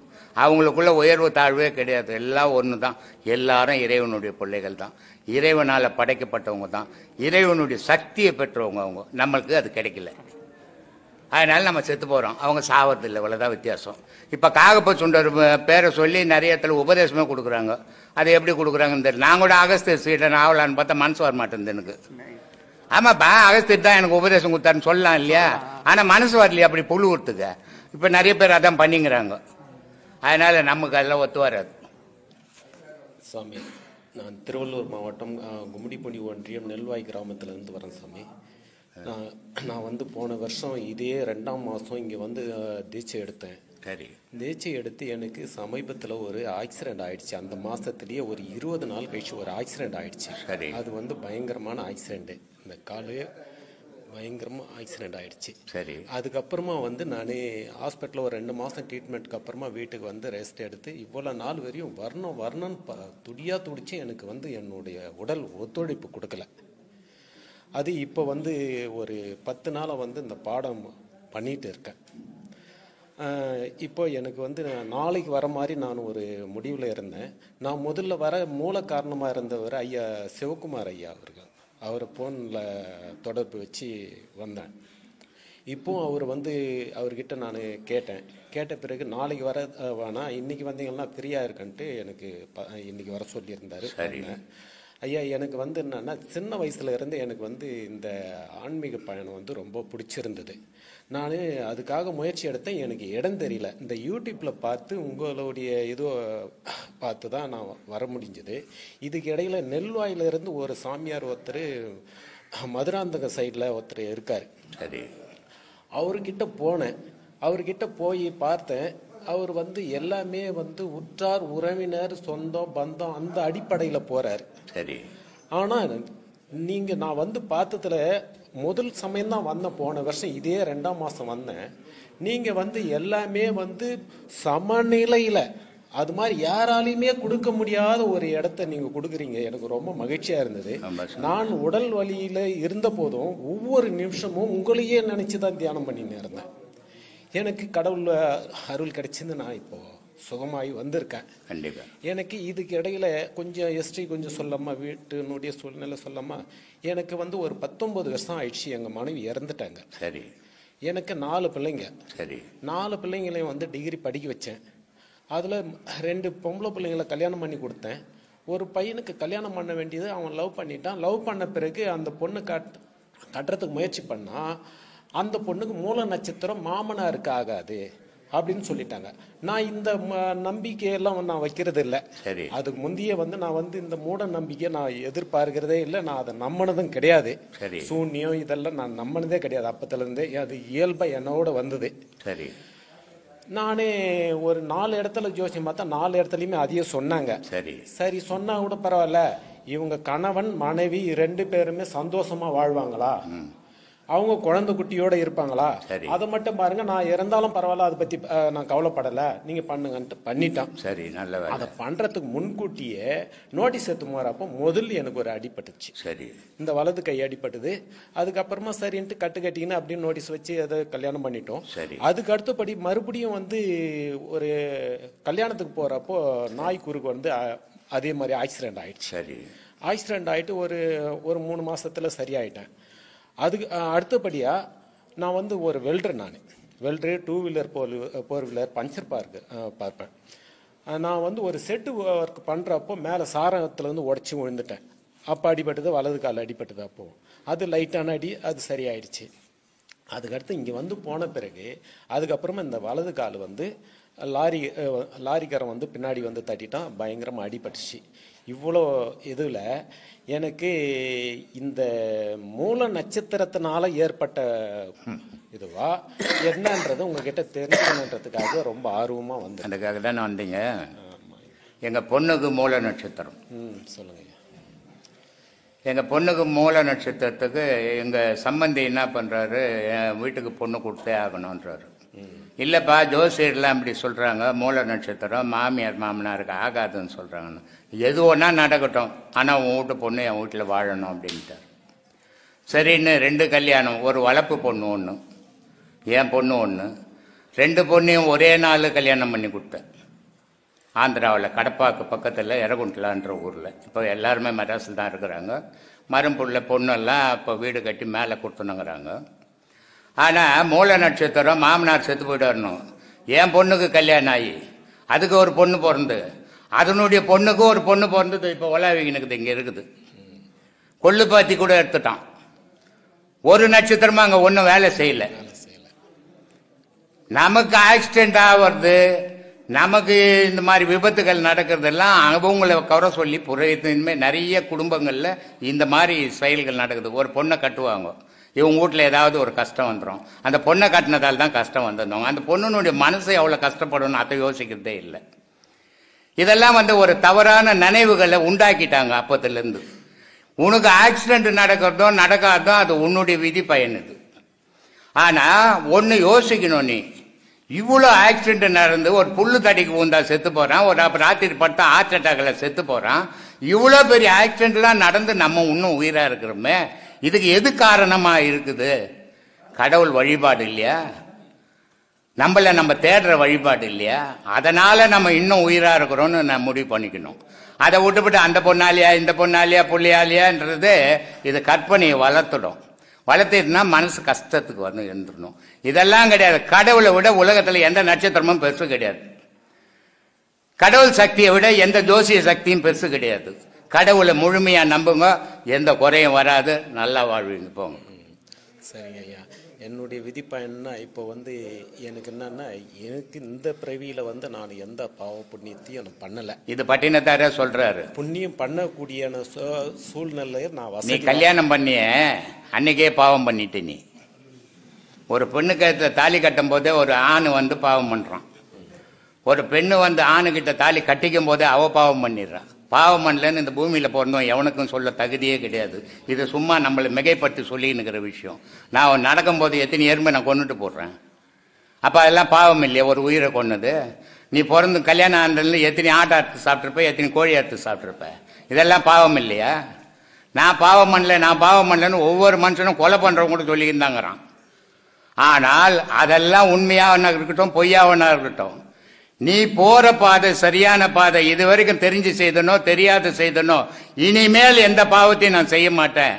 அவங்களுக்குள்ள உயர்வு தாழ்வே கிடையாது, எல்லாம் ஒன்று தான். எல்லாரும் இறைவனுடைய பிள்ளைகள் தான், இறைவனால படைக்கப்பட்டவங்க தான், இறைவனுடைய சக்தியை பெற்றவங்க அவங்க. நம்மளுக்கு அது கிடைக்கல, அதனால நம்ம செத்து போறோம், அவங்க சாவறது இல்லை, இவ்வளவுதான் வித்தியாசம். இப்ப காகபுஜண்டர் பேரை சொல்லி நிறைய இடத்துல உபதேசமே கொடுக்குறாங்க. அதை எப்படி கொடுக்குறாங்கன்னு தெரியல. நான் கூட அகஸ்தியர் சீடன் ஆகலான்னு பார்த்தா மனசு வர மாட்டேங்குது எனக்கு. ஆமாப்பா, அகஸ்தியர் தான் எனக்கு உபதேசம் கொடுத்தாருன்னு சொல்லலாம் இல்லையா, ஆனா மனசு வரலையா அப்படி புழுவுறதுக்கு. இப்ப நிறைய பேர் அதான் பண்ணிங்கிறாங்க, அதனால நமக்கு அதெல்லாம் ஒத்து வராது. சாமி, நான் திருவள்ளூர் மாவட்டம் கும்மிடிப்பூண்டி ஒன்றியம் நெல்வாய் கிராமத்திலேருந்து வரேன் சாமி. நான் வந்து போன வருஷம் இதே 2ஆம் மாதம் இங்கே வந்து தீட்சை எடுத்தேன். சரி, தீட்சை எடுத்து எனக்கு சமீபத்தில் ஒரு ஆக்சிடென்ட் ஆயிடுச்சு. அந்த மாதத்துலேயே ஒரு 20 நாள் கழிச்சு ஒரு ஆக்சிடென்ட் ஆயிடுச்சு. சரி, அது வந்து பயங்கரமான ஆக்சிடென்ட், இந்த காலு பயங்கரமாக ஆக்சிடென்ட் ஆயிடுச்சு. சரி, அதுக்கப்புறமா வந்து நான் ஹாஸ்பிட்டலில் ஒரு 2 மாதம் ட்ரீட்மெண்ட்டுக்கு அப்புறமா வீட்டுக்கு வந்து ரெஸ்ட் எடுத்து இவ்வளோ நாள் வரையும் வரணும்னு துடியாக துடிச்சு எனக்கு வந்து என்னுடைய உடல் ஒத்துழைப்பு கொடுக்கல. அது இப்போ வந்து ஒரு 10 நாளாக வந்து இந்த பாடம் பண்ணிட்டு இருக்கேன். இப்போ எனக்கு வந்து நாளைக்கு வர மாதிரி நான் ஒரு முடிவில் இருந்தேன். நான் முதல்ல வர மூல காரணமாக இருந்தவர் ஐயா சிவகுமார் ஐயா அவர்கள், அவரை ஃபோனில் தொடர்பு வச்சு வந்தேன். இப்போ அவர் வந்து அவர்கிட்ட நான் கேட்ட பிறகு நாளைக்கு வர வேணாம், இன்னைக்கு வந்தீங்கன்னா ஃப்ரீயாக இருக்குன்ட்டு எனக்கு இன்னைக்கு வர சொல்லியிருந்தாரு. ஐயா, எனக்கு வந்து என்னன்னா சின்ன வயசுல இருந்து எனக்கு வந்து இந்த ஆன்மீக பயணம் வந்து ரொம்ப பிடிச்சிருந்தது. நான் அதுக்காக முயற்சி எடுத்தேன், எனக்கு இடம் தெரியல. இந்த யூடியூப்ல பார்த்து உங்களுடைய இதோ பார்த்து தான் நான் வர முடிஞ்சது. இதுக்கு இடையில நெல்வாயில இருந்து ஒரு சாமியார் ஒருத்தர் மதுராந்தக சைடில் ஒருத்தர் இருக்கார். சரி, அவர்கிட்ட போனேன். அவர்கிட்ட போய் பார்த்தேன். அவர் வந்து எல்லாமே வந்து உற்றார் உறவினர் சொந்தம் பந்தம் அந்த அடிப்படையில் போறாரு. சரி, ஆனா நான் வந்து பார்த்ததுல முதல் சமயம் தான் வந்தேன், போன வருஷம் இதே 2ஆம் மாசம் வந்தேன். நீங்க வந்து எல்லாமே வந்து சமநிலையில அது மாதிரி யாராலையுமே கொடுக்க முடியாத ஒரு இடத்த நீங்க கொடுக்குறீங்க. எனக்கு ரொம்ப மகிழ்ச்சியா இருந்தது. நான் உடல் வலியில இருந்த போதும் ஒவ்வொரு நிமிஷமும் உங்களையே நினைச்சுதான் தியானம் பண்ணின்னு இருந்தேன். எனக்கு கடவுள் அருள் கிடைச்சிருந்து நான் இப்போ சுகமாகி வந்திருக்கேன். கண்டிப்பா. எனக்கு இதுக்கு இடையில கொஞ்சம் ஹிஸ்ட்ரி கொஞ்சம் சொல்லாமா, வீட்டினுடைய சூழ்நிலை சொல்லாமா, எனக்கு வந்து ஒரு 19 வருஷம் ஆயிடுச்சு. எங்க மனைவி இறந்துட்டாங்க. சரி, எனக்கு 4 பிள்ளைங்க. சரி, 4 பிள்ளைங்களையும் வந்து டிகிரி படிக்க வச்சேன். அதுல 2 பொம்பளை பிள்ளைங்களை கல்யாணம் பண்ணி கொடுத்தேன். ஒரு பையனுக்கு கல்யாணம் பண்ண வேண்டியது அவன் லவ் பண்ணிட்டான். லவ் பண்ண பிறகு அந்த பொண்ணு கட்டுறதுக்கு முயற்சி பண்ணா அந்த பொண்ணுக்கு மூல நட்சத்திரம் மாமனாருக்கு ஆகாது அப்படின்னு சொல்லிட்டாங்க. நான் இந்த நம்பிக்கையெல்லாம் நான் வைக்கிறது இல்லை. அதுக்கு முந்தைய வந்து நான் வந்து இந்த மூட நம்பிக்கையை நான் எதிர்பார்க்கிறதே இல்லை. நான் அதை நம்பினதும் கிடையாது. சூன்யம் இதெல்லாம் நான் நம்பினதே கிடையாது அப்பத்துல இருந்தே. அது இயல்பா என்னோட வந்தது. சரி, நானே ஒரு 4 இடத்துல ஜோசியம் பார்த்தா 4 இடத்துலயுமே அதையே சொன்னாங்க. சரி சொன்னா கூட பரவாயில்ல, இவங்க கணவன் மனைவி 2 பேருமே சந்தோஷமா வாழ்வாங்களா அவங்க குழந்தை குட்டியோட இருப்பாங்களா? அதை மட்டும் பாருங்க. நான் இறந்தாலும் பரவாயில்ல, அதை பத்தி நான் கவலைப்படல, நீங்க பண்ணுங்கன்ட்டு பண்ணிட்டான். சரி, நல்ல. அதை பண்றதுக்கு முன்கூட்டியே நோட்டீஸ் எடுத்து போறப்போ முதல்ல எனக்கு ஒரு அடிபட்டுச்சு. சரி, இந்த வலது கை அடிபட்டுது. அதுக்கப்புறமா சரின்ட்டு கட்டுக்கட்டின்னு அப்படின்னு நோட்டீஸ் வச்சு அதை கல்யாணம் பண்ணிட்டோம். சரி. அதுக்கு அடுத்தபடி மறுபடியும் ஒரு கல்யாணத்துக்கு போறப்போ நாய் குறுக்கு அதே மாதிரி ஆக்சிடென்ட் ஆயிடுச்சு. சரி. ஆக்சிடென்ட் ஆயிட்டு ஒரு 3 மாசத்துல சரியாயிட்டேன். அதுக்கு அடுத்தபடியா நான் ஒரு வெல்டர். நான் வெல்டர், 2 வீலர் 4 வீலர் பஞ்சர் பார்ப்பேன். நான் ஒரு செட்டு ஒர்க் பண்றப்போ மேல சாரத்துல உடச்சி விழுந்துட்டேன். அப்போ அடிபட்டது, வலது கால் அடிபட்டது. அப்போ அது லைட்டான அடி, அது சரியாயிடுச்சு. அதுக்கடுத்து இங்கே போன பிறகு அதுக்கப்புறமா இந்த வலது கால் லாரிக்காரன் பின்னாடி தட்டிட்டான். பயங்கரமாக அடிபட்டுச்சு. இவ்வளோ இதில் எனக்கு இந்த மூல நட்சத்திரத்தினால ஏற்பட்ட இதுவா என்னன்றது உங்ககிட்ட தெரிஞ்சுக்கணுன்றதுக்காக ரொம்ப ஆர்வமாக வந்து. அதுக்காக தான் வந்தீங்க. எங்கள் பொண்ணுக்கு மூல நட்சத்திரம். சொல்லுங்க. எங்கள் பொண்ணுக்கு மூல நட்சத்திரத்துக்கு எங்கள் சம்பந்தி என்ன பண்ணுறாரு, என் வீட்டுக்கு பொண்ணு கொடுத்தே ஆகணுன்றாரு. இல்லைப்பா, ஜோசியர்லாம் இப்படி சொல்கிறாங்க, மூல நட்சத்திரம் மாமியார் மாமனாருக்கு ஆகாதுன்னு சொல்கிறாங்கன்னு. எது ஒன்றா நடக்கட்டும், ஆனால் உன் வீட்டு பொண்ணு என் வீட்டில் வாழணும் அப்படின்ட்டார். சரின்னு 2 கல்யாணம். ஒரு வளர்ப்பு பொண்ணு ஒன்று, என் பொண்ணு ஒன்று. 2 பொண்ணையும் ஒரே நாள் கல்யாணம் பண்ணி கொடுத்தேன். ஆந்திராவில் கடப்பாக்கு பக்கத்தில் எரகுண்டலான்ற ஊரில். இப்போ எல்லாருமே மெட்ராஸில் தான் இருக்கிறாங்க. மரும்புள்ள பொண்ணெல்லாம் இப்போ வீடு கட்டி மேலே கொடுத்துனுங்கிறாங்க. ஆனால் மூல நட்சத்திரம் மாமனார் செத்து போயிடணும். என் பொண்ணுக்கு கல்யாணம் ஆகி அதுக்கு ஒரு பொண்ணு பிறந்து, அதனுடைய பொண்ணுக்கு ஒரு பொண்ணு பிறந்தது. இப்போ ஒலாவிங்கனுக்குது, இங்கே இருக்குது. கொள்ளுப்பாத்தி கூட எடுத்துட்டான். ஒரு நட்சத்திரமா அங்கே ஒன்றும் வேலை செய்யல. நமக்கு ஆக்சிடென்ட் ஆகிறது, நமக்கு இந்த மாதிரி விபத்துகள் நடக்கிறதெல்லாம் அவங்களை குறை சொல்லி புரியமே. நிறைய குடும்பங்களில் இந்த மாதிரி செயல்கள் நடக்குது. ஒரு பொண்ணை கட்டுவாங்க, இவங்க வீட்டில் ஏதாவது ஒரு கஷ்டம் வந்துடும். அந்த பொண்ணை கட்டினதால் தான் கஷ்டம் வந்திருந்தவங்க. அந்த பொண்ணுனுடைய மனசை எவ்வளோ கஷ்டப்படணும் அதை யோசிக்கிறதே இல்லை. இதெல்லாம் ஒரு தவறான நினைவுகளை உண்டாக்கிட்டாங்க அப்பத்திலேருந்து. உனக்கு ஆக்சிடென்ட் நடக்கிறதோ நடக்காதோ அது உன்னுடைய விதி பயனுது. ஆனால் ஒன்று யோசிக்கணும், நீ இவ்வளோ ஆக்சிடென்ட் நடந்து ஒரு புல்லு தடிக்கு ஊந்தா செத்து போகிறான், ஒரு ராத்திரி படுத்தா ஹார்ட் அட்டாக்கில் செத்து போகிறான். இவ்வளோ பெரிய ஆக்சிடென்ட்லாம் நடந்து நம்ம இன்னும் உயிராக இருக்கிறோமே, இதுக்கு எது காரணமாக இருக்குது? கடவுள் வழிபாடு இல்லையா? நம்ம தேடுற வழிபாடு இல்லையா? அதனால நம்ம இன்னும் உயிராக இருக்கிறோன்னு நான் முடிவு பண்ணிக்கணும். அதை விட்டுவிட்டு அந்த பொண்ணாலியா இந்த பொண்ணாலியா புள்ளியாலியான்றது இது கற்பனையை வளர்த்துட்டுனா மனசு கஷ்டத்துக்கு இருந்துடணும். இதெல்லாம் கிடையாது. கடவுளை விட உலகத்தில் எந்த நட்சத்திரமும் பெருசு கிடையாது. கடவுள் சக்தியை விட எந்த ஜோசிய சக்தியும் பெருசு கிடையாது. கடவுளை முழுமையா நம்புங்க, எந்த குறையும் வராது, நல்லா வாழ்வீங்க, போங்க. சரிங்க ஐயா. என்னுடைய விதிப்பயன்னா இப்போ எனக்கு என்னன்னா, எனக்கு இந்த பிறவியில நான் எந்த பாவ புண்ணியத்தையும் நான் பண்ணல. இது பட்டினத்தாரே சொல்றாரு. புண்ணியம் பண்ணக்கூடிய சூழ்நிலையை நான் நீ கல்யாணம் பண்ணிய அன்னைக்கே பாவம் பண்ணிட்டு. நீ ஒரு பெண்ணுக்கு தாலி கட்டும் போதே ஒரு ஆண் பாவம் பண்றான். ஒரு பெண்ணு ஆணுகிட்ட தாலி கட்டிக்கும் போதே அவ பாவம் பண்ணிடுறான். பாவம் பண்ணலன்னு இந்த பூமியில பிறந்தோம் எவனுக்கும் சொல்ல தகுதியே கிடையாது. இது சும்மா நம்மளை மிகைப்பட்டு சொல்லின்னுக்கிற விஷயம். நான் நடக்கும்போது எத்தனை எருமை நான் கொண்டுட்டு போடுறேன். அப்ப அதெல்லாம் பாவம் இல்லையா? ஒரு உயிரை கொன்னது. நீ பிறந்து கல்யாணம் ஆனதுல எத்தனை ஆட்டை அறுத்து சாப்பிட்ருப்ப, எத்தனை கோழி அறுத்து சாப்பிட்ருப்ப. இதெல்லாம் பாவம் இல்லையா? நான் பாவம் பண்ணலன்னு ஒவ்வொரு மனுஷனும் கொலை பண்றவங்க கூட சொல்லியிருந்தாங்கிறான். ஆனால் அதெல்லாம் உண்மையாவனா இருக்கட்டும், பொய்யாவனா இருக்கட்டும், நீ போற பாதை சரியான பாதை. இது வரைக்கும் தெரிஞ்சு செய்தனோ தெரியாது செய்தனோ, இனிமேல் எந்த பாவத்தையும் நான் செய்ய மாட்டேன்,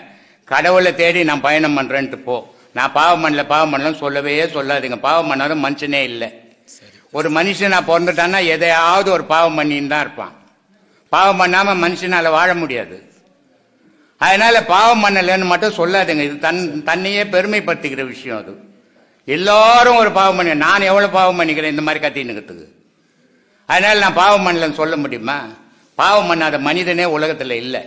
கடவுளை தேடி நான் பயணம் பண்றேன்ட்டு போ. நான் பாவம் பண்ணலன்னு சொல்லவே சொல்லாதீங்க. பாவம் பண்ணாத மனுஷனே இல்லை. ஒரு மனுஷன் நான் பிறந்துட்டான்னா எதையாவது ஒரு பாவம் பண்ணின்னு தான் இருப்பான். பாவம் பண்ணாம மனுஷனால வாழ முடியாது. அதனால பாவம் பண்ணலன்னு மட்டும் சொல்லாதீங்க. இது தன்னையே பெருமைப்படுத்திக்கிற விஷயம். அது எல்லாரும் ஒரு பாவம் பண்ணி, நான் எவ்வளவு பாவம் பண்ணிக்கிறேன் இந்த மாதிரி கத்தின்னுக்கிறதுக்கு. அதனால நான் பாவம் பண்ணலன்னு சொல்ல முடியுமா? பாவம் பண்ணாத மனிதனே உலகத்துல இல்லை.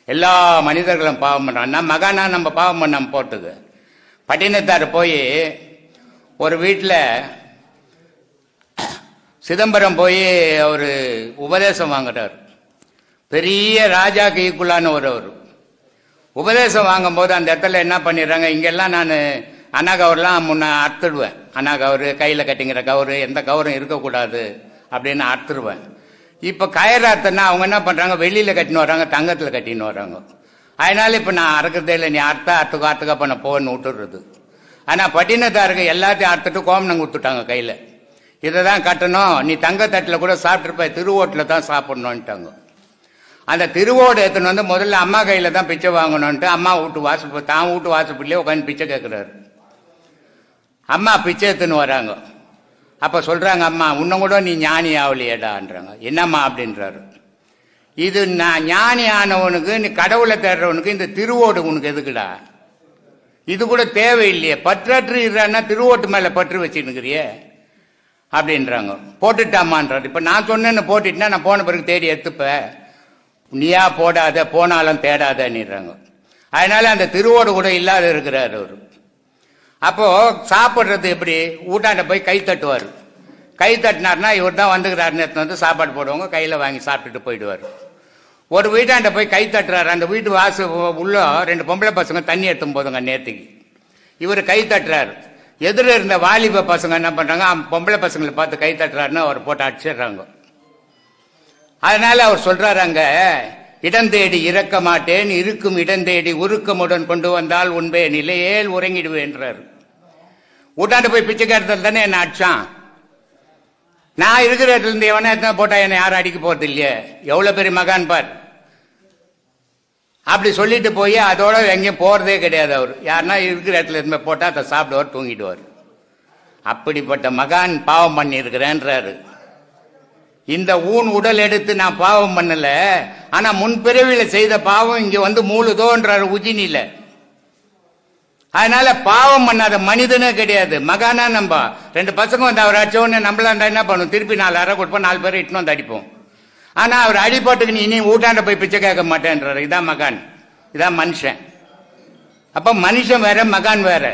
எல்லா மனிதர்களும் பாவம் பண்றான். மகானா நம்ம பாவம் பண்ணாம போட்டது. பட்டினத்தார் போய் ஒரு வீட்டில் சிதம்பரம் போய் ஒரு உபதேசம் வாங்குறார். பெரிய ராஜாக்கு ஈக்குவலான ஒரு உபதேசம் வாங்கும்போது அந்த இடத்துல என்ன பண்ணிடுறாங்க, இங்கெல்லாம் நான் அண்ணா கவர்லாம் முன்ன அறுத்துடுவேன். அண்ணா கவரு, கையில் கட்டிங்கிற கவரு, எந்த கவரும் இருக்கக்கூடாது அப்படின்னு அறுத்துடுவேன். இப்போ கயிறு அறுத்தனா அவங்க என்ன பண்ணுறாங்க, வெளியில் கட்டின்னு வர்றாங்க, தங்கத்தில் கட்டின்னு வர்றாங்க. அதனால இப்போ நான் அறுக்கிறதே இல்லை, நீ அறுத்துக்கா பண்ண போன்னு விட்டுடுறது. ஆனால் பட்டினத்தாருக்கு எல்லாத்தையும் அறுத்துட்டு கோமனம் கொடுத்துட்டாங்க கையில். இதை தான் கட்டணும், நீ தங்கத்தட்டில் கூட சாப்பிட்ருப்ப, திருவோட்டில் தான் சாப்பிடணுன்ட்டாங்க. அந்த திருவோடு எடுத்துன்னு வந்து முதல்ல அம்மா கையில் தான் பிச்சை வாங்கணுன்ட்டு அம்மா வீட்டு வாசல் தான் வீட்டு வாசப்பிள்ளையே உட்காந்து பிச்சை கேட்குறாரு. அம்மா பிச்சை எடுத்துன்னு வராங்க. அப்போ சொல்கிறாங்க, அம்மா இன்னும் கூட நீ ஞானி ஆகலையேடான்றாங்க. என்னம்மா அப்படின்றாரு. இது நான் ஞானி ஆனவனுக்கு, நீ கடவுளை தேடுறவனுக்கு இந்த திருவோடு உனக்கு எதுக்குடா, இது கூட தேவையில்லையே, பற்றற்று இருறான்னா திருவோட்டு மேலே பற்று வச்சுன்னுக்கிறியே அப்படின்றாங்க. போட்டுட்டாமான்றாரு. இப்போ நான் சொன்னேன்னு போட்டுட்டுனா நான் போன பிறகு தேடி எடுத்துப்பேன், நீயா போடாத, போனாலும் தேடாதன்னுறாங்க. அதனால அந்த திருவோடு கூட இல்லாத இருக்கிறார் அவர். அப்போ சாப்பிட்றது எப்படி, ஊட்டாண்ட போய் கை தட்டுவார். கை தட்டினார்னா இவர் தான் வந்துக்கிறாருன்னு வந்து சாப்பாடு போடுவாங்க, கையில் வாங்கி சாப்பிட்டுட்டு போயிடுவார். ஒரு வீட்டாண்ட போய் கை தட்டுறாரு, அந்த வீட்டு வாசு உள்ள 2 பொம்பளை பசங்க தண்ணி எடுத்தும் போதுங்க நேற்றுக்கு. இவர் கை தட்டுறாரு. எதிர இருந்த வாலிப பசங்க என்ன பண்றாங்க, பொம்பளை பசங்களை பார்த்து கை தட்டுறாருன்னு அவர் போட்டு அடிச்சிடுறாங்க. அதனால அவர் சொல்றாரு, அங்க இடம் தேடி இறக்க மாட்டேன், இருக்கும் இடம் தேடி உருக்கமுடன் கொண்டு வந்தால் உண்பே நிலையேல் உறங்கிடுவேன்றாரு. ஊட்டாண்டு போய் பிச்சை கேட்டதில் தானே என்ன அடிச்சான். நான் இருக்கிற இடத்துல இருந்து எவனா எத்தனை போட்டா என்னை யாரும் அடிக்க போறது இல்லையே, எவ்வளவு பெரிய மகான் பார். அப்படி சொல்லிட்டு போய் அதோட எங்கேயும் போறதே கிடையாது. அவர் யாருன்னா இருக்கிற இடத்துல இருந்து போட்டா அதை சாப்பிடுவார், தூங்கிடுவார். அப்படிப்பட்ட மகான் பாவம் பண்ணி இருக்கிறேன்றாரு. இந்த ஊன் உடல் எடுத்து நான் பாவம் பண்ணல, ஆனா முன்பிறவில செய்த பாவம் இங்க வந்து மூழுதோன்றாரு உஜினில. அதனால பாவம் பண்ணாத மனிதனே கிடையாது. மகானா நம்ம 2 பசங்க வந்து அவர் அடிச்சோன்னு நம்மளா இருந்தா என்ன பண்ணும், திருப்பி 4 அறை கொடுப்போம், 4 பேரை இட்டுன்னு வந்து அடிப்போம். ஆனா அவர் அடிப்பட்டுக்கு நீ இனி ஊட்டாண்ட போய் பிச்சை கேட்க மாட்டேன்றாரு. இதான் மகான், இதான் மனுஷன். அப்ப மனுஷன் வேற, மகான் வேற.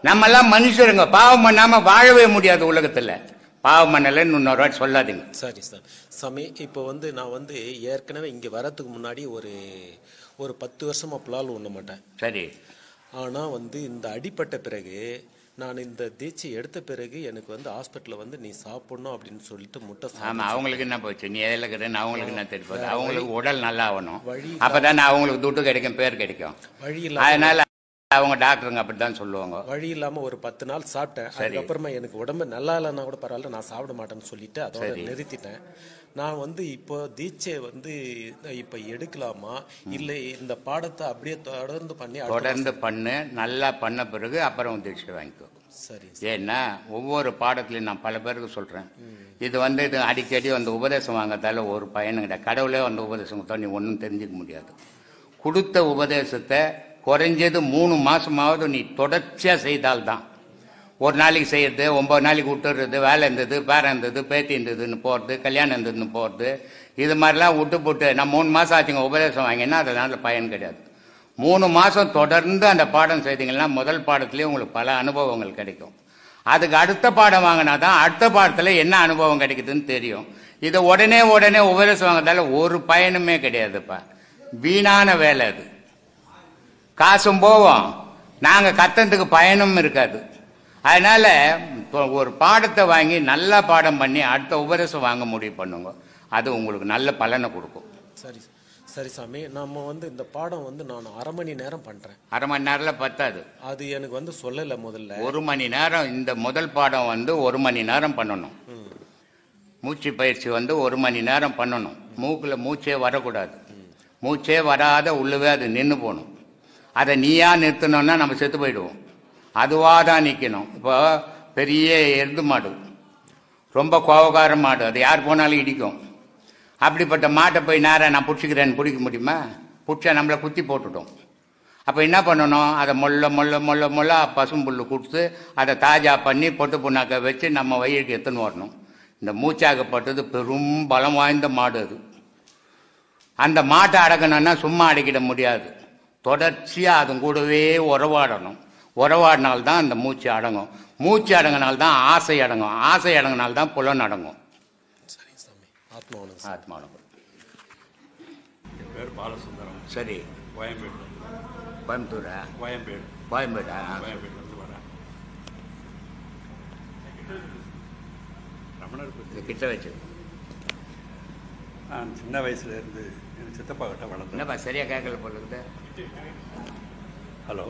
நம்ம எல்லாம் மனுஷருங்க, பாவம் பண்ணாம வாழவே முடியாது உலகத்துல. பாவம் பண்ணலன்னு இன்னொரு வாட்டி சொல்லாதீங்க. சரி சார். சாமி, இப்போ வந்து நான் வந்து ஏற்கனவே இங்கே வரத்துக்கு முன்னாடி ஒரு 10 வருஷமா புலால் உண்ண மாட்டேன். சரி. ஆனால் வந்து இந்த அடிப்பட்ட பிறகு நான் இந்த தீட்சை எடுத்த பிறகு எனக்கு வந்து ஹாஸ்பிட்டலில் வந்து நீ சாப்பிடணும் அப்படின்னு சொல்லிட்டு முட்டை. ஆமாம், அவங்களுக்கு என்ன போச்சு, நீ எதில் இருக்கிறேன்னு அவங்களுக்கு என்ன தெரியாது. அவங்களுக்கு உடல் நல்லா ஆகணும், அப்போதானே அவங்களுக்கு துட்டு கிடைக்கும், பேர் கிடைக்கும். வழி இல்லை, அதனால அவங்க டாக்டருங்க அப்படித்தான் சொல்லுவாங்க. வழி இல்லாம ஒரு 10 நாள் சாப்பிட்டேன். அதுக்கப்புறமா எனக்கு உடம்பு நல்லா இல்லைன்னா கூட பரவாயில்ல, நான் சாப்பிட மாட்டேன்னு சொல்லிட்டு அதோட நிறுத்திட்டேன். நான் வந்து இப்போ தீட்சை வந்து இப்போ எடுக்கலாமா இல்லை இந்த பாடத்தை அப்படியே தொடர்ந்து பண்ணு, நல்லா பண்ண பிறகு அப்புறம் தீட்சை வாங்கிக்கோ. சரி. ஏன்னா ஒவ்வொரு பாடத்துலையும் நான் பல பேருக்கு சொல்றேன், இது வந்து இது அடிக்கடி வந்து உபதேசம் வாங்கறதால ஒரு பயனும் கிடையாது. கடவுளே வந்து உபதேசம் கொடுத்தா நீ ஒன்றும் தெரிஞ்சுக்க முடியாது. கொடுத்த உபதேசத்தை குறைஞ்சது 3 மாசமாவது நீ தொடர்ச்சியா செய்தால்தான். ஒரு நாளைக்கு செய்யறது, 9 நாளைக்கு விட்டுறது, வேலை இருந்தது, பேரம் இருந்தது, பேத்தி இருந்ததுன்னு போறது, கல்யாணம் இருந்ததுன்னு போறது, இது மாதிரிலாம் விட்டு போட்டு நான் 3 மாசம் ஆச்சுங்க உபதேசம் வாங்கினா அதனால பயன் கிடையாது. 3 மாசம் தொடர்ந்து அந்த பாடம் செய்தீங்கன்னா முதல் பாடத்திலேயே உங்களுக்கு பல அனுபவங்கள் கிடைக்கும். அதுக்கு அடுத்த பாடம் வாங்கினா தான் அடுத்த பாடத்துல என்ன அனுபவம் கிடைக்குதுன்னு தெரியும். இதை உடனே உபதேசம் வாங்கினால ஒரு பயனுமே கிடையாதுப்பா, வீணான வேலை. அது காசும் போவோம், நாங்க கத்தனத்துக்கு பயனும் இருக்காது. அதனால ஒரு பாடத்தை வாங்கி நல்லா பாடம் பண்ணி அடுத்த உபதேசம் வாங்க முடிவு பண்ணுங்க, அது உங்களுக்கு நல்ல பலனை கொடுக்கும். சரி சரி சாமி, நம்ம வந்து இந்த பாடம் வந்து நான் 1/2 மணி நேரம் பண்றேன். 1/2 மணி நேரம்ல பத்தாது. அது எனக்கு வந்து சொல்லல. முதல்ல 1 மணி நேரம், இந்த முதல் பாடம் வந்து 1 மணி நேரம் பண்ணணும். மூச்சு பயிற்சி வந்து 1 மணி நேரம் பண்ணணும். மூக்குல மூச்சே வரக்கூடாது, மூச்சே வராத உள்ளவே அது நின்று போகணும். அதை நீயா நிறுத்தணும்னா நம்ம செத்து போயிடுவோம். அதுவாக தான் நிற்கணும். இப்போ பெரிய எருது மாடு, ரொம்ப கோபக்கார மாடு, அது யார் போனாலும் இடிக்கும். அப்படிப்பட்ட மாட்டை போய் நேரம் நான் பிடிச்சிக்கிறேன்னு பிடிக்க முடியுமா? பிடிச்சா நம்மளை குத்தி போட்டுட்டோம். அப்போ என்ன பண்ணணும், அதை மொல்ல பசும்புல் கொடுத்து அதை தாஜா பண்ணி பொட்டு புண்ணாக்க வச்சு நம்ம வயிறுக்கு எத்துன்னு வரணும். இந்த மூச்சாகப்பட்டது பெரும் பலம் வாய்ந்த மாடு. அது அந்த மாட்டை அடக்கணும்னா சும்மா அடக்கிட முடியாது, தொடர்ச்சியாக அது கூடவே உறவாடணும். உறவாடினால்தான் அந்த மூச்சு அடங்கும். மூச்சு அடங்கினால்தான் ஆசை அடங்கும். ஆசை அடங்கினால்தான் புலன் அடங்கும். சரி சாமி, ஆத்மாவனம். ஆத்மாவனம். என் பேர் பாலசுந்தரம். சரி. கோயம்பேடு. கோயம்புத்தூரா? கோயம்பேடு. கோயம்பேடா? கோயம்பேடுலேருந்து வரேன். ரமணர் இது கிட்ட வச்சு. நான் சின்ன வயசுலேருந்து எங்கள் சித்தப்பா கிட்ட வளர்ந்தேன். என்னப்பா சரியாக கேட்கல போல இருக்குது. ஹலோ.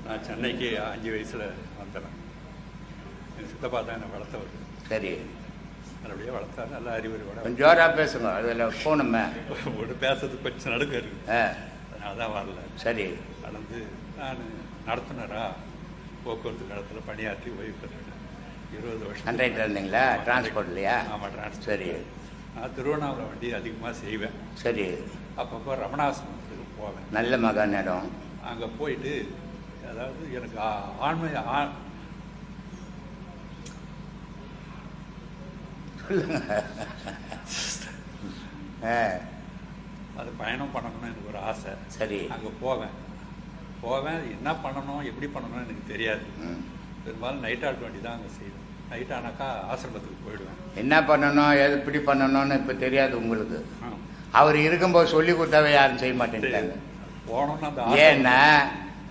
நான் சென்னைக்கு 5 வயசில் வந்தேன். எங்கள் சித்தப்பா தான் என்னை வளர்த்தவர். சரி, நல்லபடியாக வளர்த்தா, நல்ல அறிவுரையோட. கொஞ்சம் ஜோராக பேசுங்க, அதில் போகணுமே. ஒரு பேசுறது கொஞ்சம் நடுக்க இருக்குது, அதனால தான் வரல. சரி. கலந்து நான் நடத்துனரா போக்குவரத்து கழகத்தில் பணியாற்றி ஓய்வு பெற்றேன். 20 வருஷம். கண்ட்ராக்டர் இருந்தீங்களா? டிரான்ஸ்போர்ட்லையா? ஆமாம், டிரான்ஸ்போர்ட். சரி. நான் திருவண்ணாமலை வண்டி அதிகமாக செய்வேன். சரி. அப்பப்போ ரமணாசிரமத்துக்கு போவேன். நல்ல மகான் இடம். அங்கே போயிட்டு அதாவது எனக்கு ஆண்மை அது பயணம் பண்ணணும்னு எனக்கு ஒரு ஆசை. சரி. அங்கே போவேன் என்ன பண்ணணும் எப்படி பண்ணணும்னு எனக்கு தெரியாது. பெரும்பாலும் நைட் ஆட் வண்டி தான் அங்கே செய்வேன். நைட் ஆனாக்கா ஆசிரமத்துக்கு போயிடுவேன். என்ன பண்ணணும் எப்படி பண்ணணும்னு இப்போ தெரியாது உங்களுக்கு. அவர் இருக்கும்போது சொல்லி கொடுத்தாவே யாரும் செய்ய மாட்டேங்கிறாங்க. போனோம்னு அந்த ஏன்னா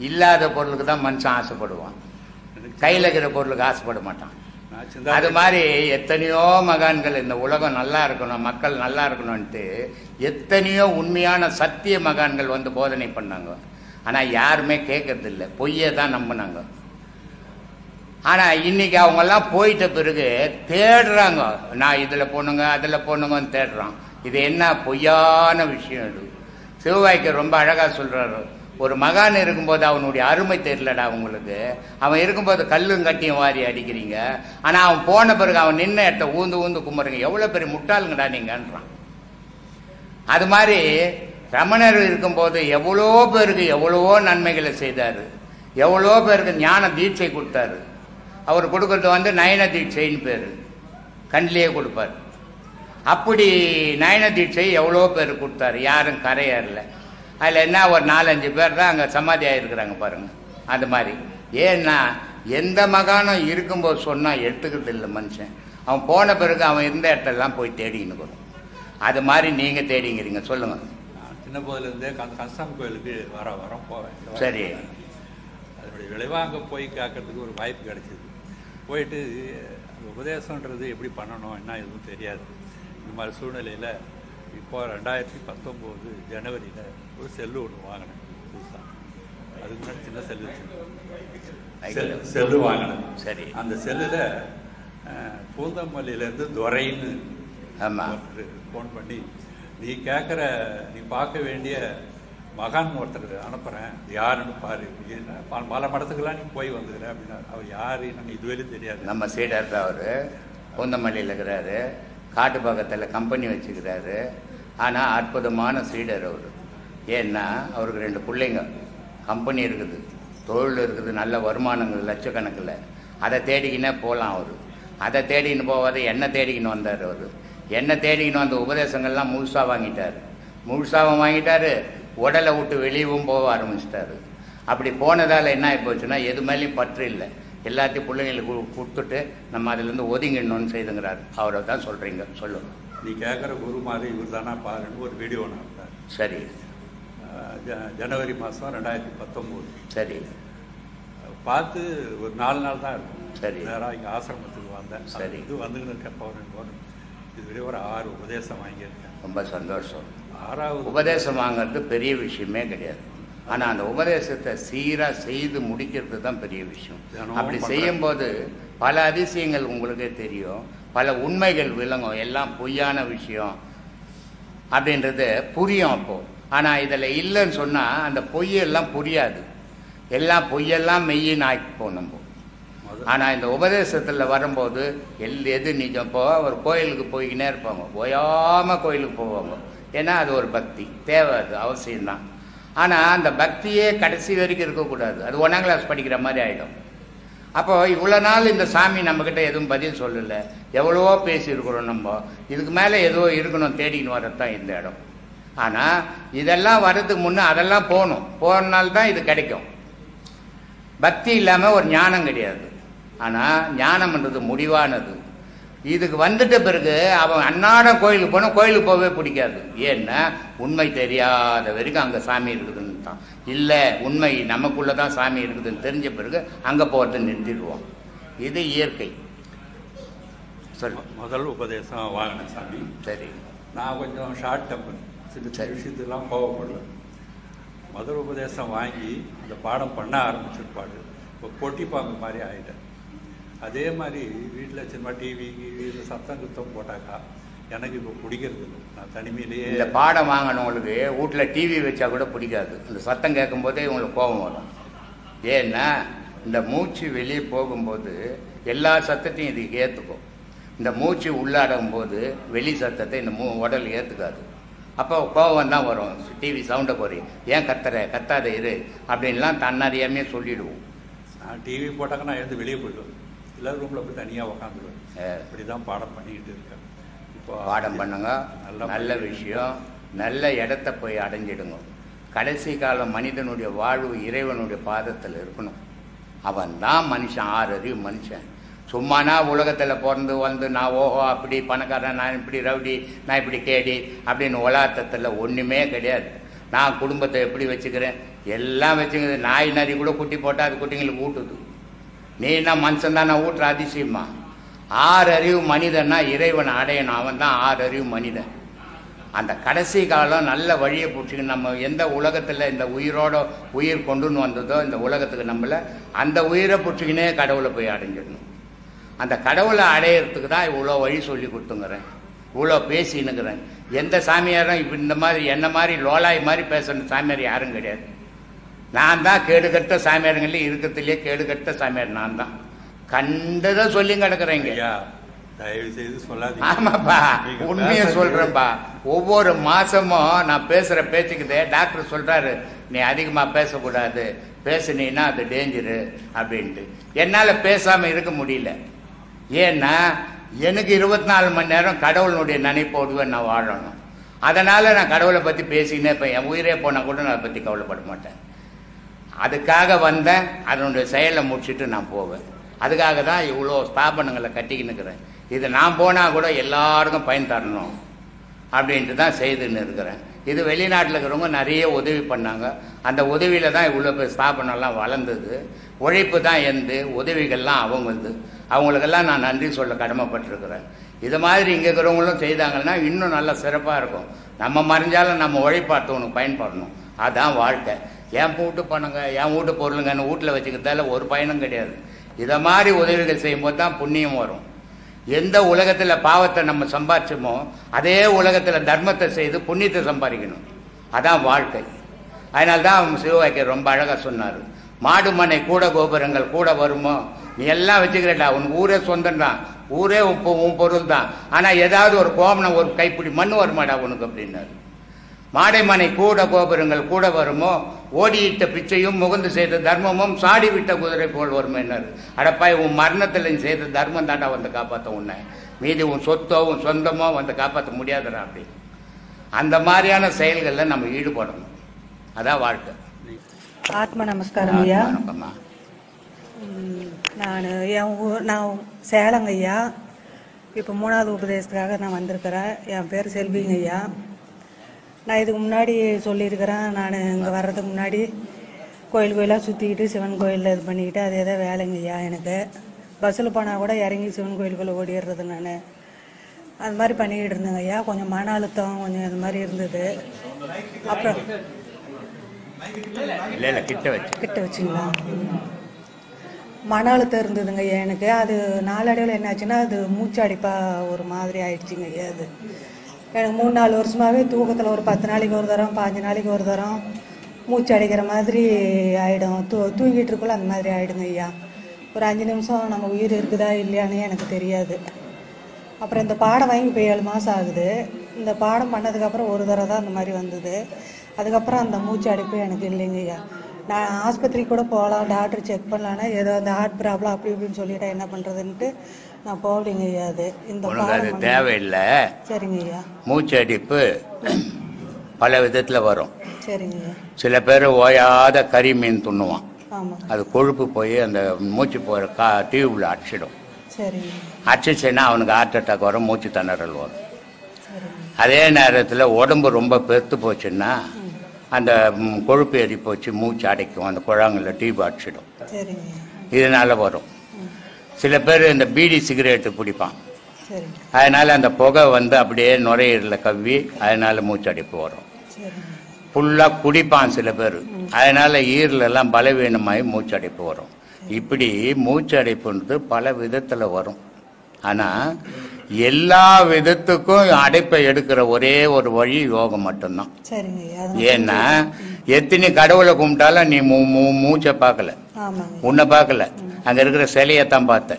இல்லாத பொருளுக்கு தான் மனுஷன் ஆசைப்படுவான், கையில் இருக்கிற பொருளுக்கு ஆசைப்பட மாட்டான். அது மாதிரி எத்தனையோ மகான்கள் இந்த உலகம் நல்லா இருக்கணும், மக்கள் நல்லா இருக்கணும்ன்ட்டு எத்தனையோ உண்மையான சத்திய மகான்கள் வந்து போதனை பண்ணாங்க. ஆனால் யாருமே கேட்கறது இல்லை, பொய்யை தான் நம்பினாங்க. ஆனால் இன்னைக்கு அவங்கெல்லாம் போயிட்ட பிறகு தேடுறாங்க, நான் இதில் போகணுங்க அதில் போகணுங்கன்னு தேடுறான். இது என்ன பொய்யான விஷயம். இது சிவவாய்க்கு ரொம்ப அழகாக சொல்கிறாரு, ஒரு மகான் இருக்கும்போது அவனுடைய அருமை தெரியலடா உங்களுக்கு. அவன் இருக்கும்போது கல்லும் கட்டியும் வாரி அடிக்கிறீங்க, ஆனால் அவன் போன பிறகு அவன் நின்ன இடத்த ஊந்து கும்புறீங்க. எவ்வளோ பெரிய முட்டாளுங்கடா நீங்கன்றான். அது மாதிரி ரமணர் இருக்கும்போது எவ்வளோ பேருக்கு எவ்வளவோ நன்மைகளை செய்தார், எவ்வளோ பேருக்கு ஞான தீட்சை கொடுத்தாரு. அவர் கொடுக்கறது வந்து நயன தீட்சைன்னு பேர், கண்ணிலேயே கொடுப்பார். அப்படி நயன தீட்சை எவ்வளோ பேர் கொடுத்தாரு, யாரும் கரையேறல. அதில் என்ன ஒரு 4-5 பேர் தான் அங்கே சமாதி ஆகிருக்கிறாங்க பாருங்க. அது மாதிரி ஏன்னா எந்த மகானும் இருக்கும்போது சொன்னால் எடுத்துக்கிறது இல்லை மனுஷன். அவன் போன பிறகு அவன் இருந்த இடத்தெல்லாம் போய் தேடிக்கணும். அது மாதிரி நீங்கள் தேடிங்கிறீங்க. சொல்லுங்கள். சின்ன போதிலேருந்தே கந்தசாமி கோயிலுக்கு வரம் போவேன். சரி. அதனுடைய விளைவாக அங்கே போய் கேட்கறதுக்கு ஒரு வாய்ப்பு கிடைச்சிது. போயிட்டு உபதேசன்றது எப்படி பண்ணணும் என்ன எதுவும் தெரியாது. இந்த மாதிரி சூழ்நிலையில் இப்போ 2019 ஜனவரியில் ஒரு செல்லு ஒன்று வாங்கினேன் புதுசாக. அதுக்கு முன்னாடி சின்ன செல்லு வாங்கினேன். சரி. அந்த செல்லில் பூந்தமல்லியிலேருந்து துரைன்னு ஃபோன் பண்ணி, நீ பார்க்க வேண்டிய மகான் ஒருத்தர் அனுப்புகிறேன், யாருன்னு பாரு, பல மடத்துக்கெல்லாம் நீ போய் வந்துக்கிறேன் அப்படின்னா. அவர் யார் எனக்கு இதுவரையும் தெரியாது. நம்ம சீடர் தான் அவர், பூந்தமல்லியில் இருக்கிறாரு, காட்டு பக்கத்தில் கம்பெனி வச்சுக்கிறாரு. ஆனால் அற்புதமான சீடர் அவர். ஏன்னா அவருக்கு 2 பிள்ளைங்க, கம்பெனி இருக்குது, தொழில் இருக்குது, நல்ல வருமானங்கள் லட்சக்கணக்கில். அதை தேடிக்கினே போகலாம் அவர். அதை தேடிக்கின்னு போகாத என்னை தேடிக்கின்னு வந்தார் அவர். என்னை தேடிக்கின்னு வந்த உபதேசங்கள்லாம் முழுசாக வாங்கிட்டார். முழுசாகவும் வாங்கிட்டார், உடலை விட்டு வெளியவும் போக ஆரம்பிச்சிட்டாரு. அப்படி போனதால் என்ன ஆகி போச்சுன்னா எது மேலேயும் பற்று இல்லை. எல்லாத்தையும் பிள்ளைங்களுக்கு கொடுத்துட்டு நம்ம அதிலேருந்து ஒதுங்கிடணும்னு செய்துங்கிறார். அவரை தான் சொல்கிறீங்க. சொல்லுங்க. நீ கேட்குற குரு மாதிரி இவர் தானே பாருன்னு ஒரு வீடியோ ஒன்று. சரி. ஜனவரி மாதம் 2019. சரி. பார்த்து ஒரு 4 நாள் தான் இருக்கும். சரி. நேராக இங்கே ஆசிரமத்துக்கு வந்தேன். சரி. இது வந்துன்னு இருக்கேன் போகிறேன். இதுவரை ஒரு 6 உபதேசம் வாங்கியிருக்கேன். ரொம்ப சந்தோஷம். 6வது உபதேசம் வாங்கிறது பெரிய விஷயமே கிடையாது. ஆனால் அந்த உபதேசத்தை சீராக செய்து முடிக்கிறது தான் பெரிய விஷயம். அப்படி செய்யும்போது பல அதிசயங்கள் உங்களுக்கே தெரியும், பல உண்மைகள் விளங்கும். எல்லாம் பொய்யான விஷயம் அப்படின்றது புரியும் அப்போது. ஆனால் இதில் இல்லைன்னு சொன்னால் அந்த பொய்யெல்லாம் புரியாது. எல்லாம் பொய்யெல்லாம் மெய்யின்னு ஆக்கிப்போம் நம்ம. ஆனால் இந்த உபதேசத்தில் வரும்போது எது நிஜம். இப்போ ஒரு கோயிலுக்கு போய்கினே இருப்பாங்க, ஓயாமல் கோயிலுக்கு போவாங்க. ஏன்னா அது ஒரு பக்தி தேவை, அது அவசியம்தான். ஆனால் அந்த பக்தியே கடைசி வரைக்கும் இருக்கக்கூடாது. அது 1ஆம் கிளாஸ் படிக்கிற மாதிரி ஆகிடும். அப்போ இவ்வளோ நாள் இந்த சாமி நம்மக்கிட்ட எதுவும் பதில் சொல்லலை, எவ்வளவோ பேசியிருக்கிறோம். நம்ம இதுக்கு மேலே ஏதோ இருக்கணும் தேடின்னு வரத்தான் இந்த இடம். ஆனால் இதெல்லாம் வர்றதுக்கு முன்னே அதெல்லாம் போனால்தான் இது கிடைக்கும். பக்தி இல்லாமல் ஒரு ஞானம் கிடையாது. ஆனால் ஞானம்ன்றது முடிவானது. இதுக்கு வந்துட்ட பிறகு அவன் அன்னாடம் கோயிலுக்கு போனால் கோயிலுக்கு போகவே பிடிக்காது. ஏன்னா உண்மை தெரியாத வரைக்கும் அங்கே சாமி இருக்குதுன்னு தான். இல்லை உண்மை நமக்குள்ளே தான் சாமி இருக்குதுன்னு தெரிஞ்ச பிறகு அங்கே போகிறத நிறுத்திடுவோம். இது இயற்கை. சொல்லு. முதல் உபதேசம் வாங்கின சாமி. சரி. நான் கொஞ்சம் ஷார்ட் டெம்பர், சின்ன விஷயத்துலாம் கோவப்படுவேன். முதல் உபதேசம் வாங்கி அந்த பாடம் பண்ண ஆரம்பிச்சிருப்பாடு இப்போ பொட்டி பாம்பு மாதிரி ஆகிட்டேன். அதே மாதிரி வீட்டில் சின்ன டிவி சத்தம் குத்தம் போட்டாக்கா எனக்கு இப்போ பிடிக்கிறது இல்லை. நான் தனிமையிலேயே இந்த பாடம் வாங்கினவங்களுக்கு வீட்டில் டிவி வச்சா கூட பிடிக்காது. இந்த சத்தம் கேட்கும்போதே இவங்களுக்கு கோபம் வரும். ஏன்னா இந்த மூச்சு வெளியே போகும்போது எல்லா சத்தத்தையும் இதுக்கு ஏற்றுக்கும். இந்த மூச்சு உள்ளாடும் போது வெளி சத்தத்தை இந்த உடல் ஏற்றுக்காது. அப்போ கோபம் தான் வரும். டிவி சவுண்டை குறையும், ஏன் கத்தாத இரு அப்படின்லாம் தன்னறியாமே சொல்லிடுவோம். நான் டிவி போட்டாக்க நான் எழுந்து வெளியே போயிடுவேன். எல்லாரும் ரூமில் போய் தனியாக உக்காந்துருவேன். இப்படி தான் பாடம் பண்ணிக்கிட்டு இருக்கேன். இப்போ பாடம் பண்ணுங்க, நல்ல விஷயம். நல்ல இடத்த போய் அடைஞ்சிடுங்க. கடைசி காலம் மனிதனுடைய வாழ்வு இறைவனுடைய பாதத்தில் இருக்கணும். அவன் தான் மனுஷன், 6 அறிவு மனுஷன். சும்மானா உலகத்தில் பிறந்து வந்து நான் ஓஹோ அப்படி பணக்காரன், நான் இப்படி ரவுடி, நான் இப்படி கேடி அப்படின்னு உலாத்தத்தில் ஒன்றுமே கிடையாது. நான் குடும்பத்தை எப்படி வச்சுக்கிறேன் எல்லாம் வச்சுக்கிறது. நாய் நரி கூட குட்டி போட்டால் அது குட்டிங்களுக்கு ஊட்டுது. நீ என்ன மனுஷன் தான் நான் ஊட்டுற அதிசயமா? 6 அறிவு மனிதன்னா இறைவனை அடையணும். அவன் தான் 6 அறிவு மனிதன். அந்த கடைசி காலம் நல்ல வழியை பிடிச்சிக்கணும். நம்ம எந்த உலகத்தில் இந்த உயிரோட உயிர் கொண்டுன்னு வந்ததோ இந்த உலகத்துக்கு நம்மளை அந்த உயிரை பிடிச்சிக்கினே கடவுளை போய் அடைஞ்சிடணும். அந்த கடவுளை அடையிறதுக்கு தான் இவ்வளோ வழி சொல்லி கொடுத்துங்கிறேன், இவ்வளோ பேசினுங்கிறேன். எந்த சாமியாரும் இப்போ இந்த மாதிரி என்ன மாதிரி லோலாய் மாதிரி பேசுகிற சாமியார் யாரும் கிடையாது. நான் தான் கேடுகட்ட சாமியாருங்களே இருக்கிறதுலேயே கேடுகட்ட சாமியார் நான் தான். கண்டதை சொல்லி கிடக்குறேங்க. தயவு செய்து சொல்லாதீங்க. ஆமாப்பா, உண்மையை சொல்றேன்பா. ஒவ்வொரு மாசமும் நான் பேசுற பேச்சுக்குதே டாக்டர் சொல்றாரு, நீ அதிகமா பேசக்கூடாது, பேசுனீன்னா அது டேஞ்சரு அப்படின்ட்டு. என்னால பேசாம இருக்க முடியல. ஏன்னா எனக்கு 24 மணி நேரம் கடவுளுடைய நினைப்போடுவே நான் வாழணும். அதனால நான் கடவுளை பத்தி பேசிக்கினே இப்போ என் உயிரே போனா கூட நான் அதை பத்தி கவலைப்பட மாட்டேன். அதுக்காக வந்தேன், அதனுடைய செயலை முடிச்சுட்டு நான் போவேன். அதுக்காக தான் இவ்வளோ ஸ்தாபனங்களை கட்டிக்கின்னுக்கிறேன். இது நான் போனால் கூட எல்லாருக்கும் பயன் தரணும் அப்படின்ட்டு தான் செய்துன்னு இருக்கிறேன். இது வெளிநாட்டில் இருக்கிறவங்க நிறைய உதவி பண்ணாங்க. அந்த உதவியில் தான் இவ்வளோ பேர் ஸ்தாபனம்லாம் வளர்ந்தது. உழைப்பு தான் எந்த உதவிகள்லாம் அவங்களது. அவங்களுக்கெல்லாம் நான் நன்றி சொல்ல கடமைப்பட்டிருக்கிறேன். இது மாதிரி இங்கே இருக்கிறவங்களும் செய்தாங்கன்னா இன்னும் நல்லா சிறப்பாக இருக்கும். நம்ம மறைஞ்சாலும் நம்ம உழைப்பாட்டவனுக்கு பயன்படணும். அதுதான் வாழ்க்கை. என் வீட்டு பணங்க, என் வீட்டு பொருளுங்கன்னு வீட்டில் வச்சுக்கிறதால ஒரு பயனும் கிடையாது. இதை மாதிரி உதவிகள் செய்யும்போது தான் புண்ணியம் வரும். எந்த உலகத்தில் பாவத்தை நம்ம சம்பாதிச்சோமோ அதே உலகத்தில் தர்மத்தை செய்து புண்ணியத்தை சம்பாதிக்கணும். அதான் வாழ்க்கை. அதனால்தான் சிவவாக்கியர் ரொம்ப அழகாக சொன்னார், மாடு மனை கூட கோபுரங்கள் கூட வருமோ, நீ எல்லாம் வச்சுக்கிறேன்டா, உனக்கு ஊரே சொந்தம்தான், ஊரே உன் பொருள் தான், ஆனால் ஏதாவது ஒரு கோமனம் ஒரு கைப்பிடி மண் வருமாடா உனக்கு அப்படின்னாரு. மாடை மனை கூட கோபுரங்கள் கூட வருமோ, ஓடியிட்ட பிச்சையும் முகந்து செய்த தர்மமும் சாடி விட்ட குதிரை போல் வரும் என்னாரு. அடப்பாய், உன் மரணத்தில் நீ செய்த தர்மம் தாண்டா வந்து காப்பாற்ற உன்னை, மீதி உன் சொத்தோ உன் சொந்தமோ வந்து காப்பாற்ற முடியாதுடா அப்படி. அந்த மாதிரியான செயல்களில் நம்ம ஈடுபடணும். அதான் வாழ்க்கை. ஆத்ம நமஸ்காரம் ஐயா. வணக்கம்மா. நான் சேலங்க ஐயா. இப்போ 3வது உபதேசத்துக்காக நான் வந்திருக்கிறேன். என் பேர் செல்விங்க ஐயா. நான் இதுக்கு முன்னாடி சொல்லியிருக்கிறேன், நான் இங்கே வர்றதுக்கு முன்னாடி கோயில் கோயிலாக சுற்றிக்கிட்டு சிவன் கோயிலில் இது பண்ணிக்கிட்டு அதே தான் வேலைங்க ஐயா. எனக்கு பஸ்ஸில் போனால் கூட இறங்கி சிவன் கோயிலுக்குள்ளே ஓடிடுறது. நான் அது மாதிரி பண்ணிக்கிட்டு இருந்தேங்க ஐயா. கொஞ்சம் மன அழுத்தம் கொஞ்சம் இது மாதிரி இருந்தது. அப்புறம் கிட்ட வச்சுங்களா, மன அழுத்தம் இருந்ததுங்க ஐயா எனக்கு. அது நாளடைவில் என்னாச்சுன்னா அது மூச்சு அடிப்பாக ஒரு மாதிரி ஆயிடுச்சுங்க ஐயா. அது எனக்கு 3-4 வருஷமாகவே தூக்கத்தில் ஒரு 10 நாளைக்கு ஒரு தரம் 5 நாளைக்கு ஒரு தரம் மூச்சு அடிக்கிற மாதிரி ஆகிடும். தூங்கிட்டு இருக்கக்குள்ள அந்த மாதிரி ஆகிடுங்க ஐயா. ஒரு 5 நிமிஷம் நம்ம உயிர் இருக்குதா இல்லையானே எனக்கு தெரியாது. அப்புறம் இந்த பாடம் வாங்கி இப்போ 7 மாதம் ஆகுது. இந்த பாடம் பண்ணதுக்கப்புறம் ஒரு தடவை தான் அந்த மாதிரி வந்தது. அதுக்கப்புறம் அந்த மூச்சு அடிப்பு எனக்கு இல்லைங்க ஐயா. நான் ஆஸ்பத்திரிக்கு கூட போகலாம், டாக்டர் செக் பண்ணலான்னா ஏதோ அந்த ஹார்ட் ப்ராப்ளம் அப்படி இப்படின்னு சொல்லிட்டா என்ன பண்ணுறதுன்ட்டு நான் போகலிங்க ஐயா. அது இந்த பாடம் தேவையில்லை. சரிங்க ஐயா. மூச்சு அடிப்பு பல விதத்தில் வரும். சரிங்க ஐயா. சில பேர் ஓயாத கறி மீன் துண்ணுவான், ஆமாம், அது கொழுப்பு போய் அந்த மூச்சு போகிற டியூப்ல அடிச்சிடும். சரி அடிச்சுன்னா அவனுக்கு ஹார்ட் அட்டாக் வரும், மூச்சு திணறல் வரும். அதே நேரத்தில் உடம்பு ரொம்ப பெருத்து போச்சுன்னா அந்த கொழுப்பு ஏறி போச்சு, மூச்சு அடைக்கும், அந்த குழாங்களில் டியூப் அடிச்சிடும். சரிங்க. இதனால வரும். சில பேர் இந்த பீடி சிகரெட்டு பிடிப்பான், சரி அதனால அந்த புகை வந்து அப்படியே நுரையீரலில் கவ்வி அதனால மூச்சடைப்பு வரும். சரி ஃபுல்லாக குடிப்பான் சில பேர், அதனால ஈரலெல்லாம் பலவீனமாகி மூச்சடைப்பு வரும். இப்படி மூச்சடைப்புன்றது பல விதத்தில் வரும். ஆனால் எல்லா விதத்துக்கும் அடைப்பை எடுக்கிற ஒரே ஒரு வழி யோகம் மட்டும்தான். சரிங்க. ஏன்னா எத்தனை கடவுளை கும்பிட்டாலும் நீ மூச்சை பார்க்கல, ஆமாங்க. உன்னை பார்க்கல, அங்கே இருக்கிற சிலையத்தான் பார்த்த.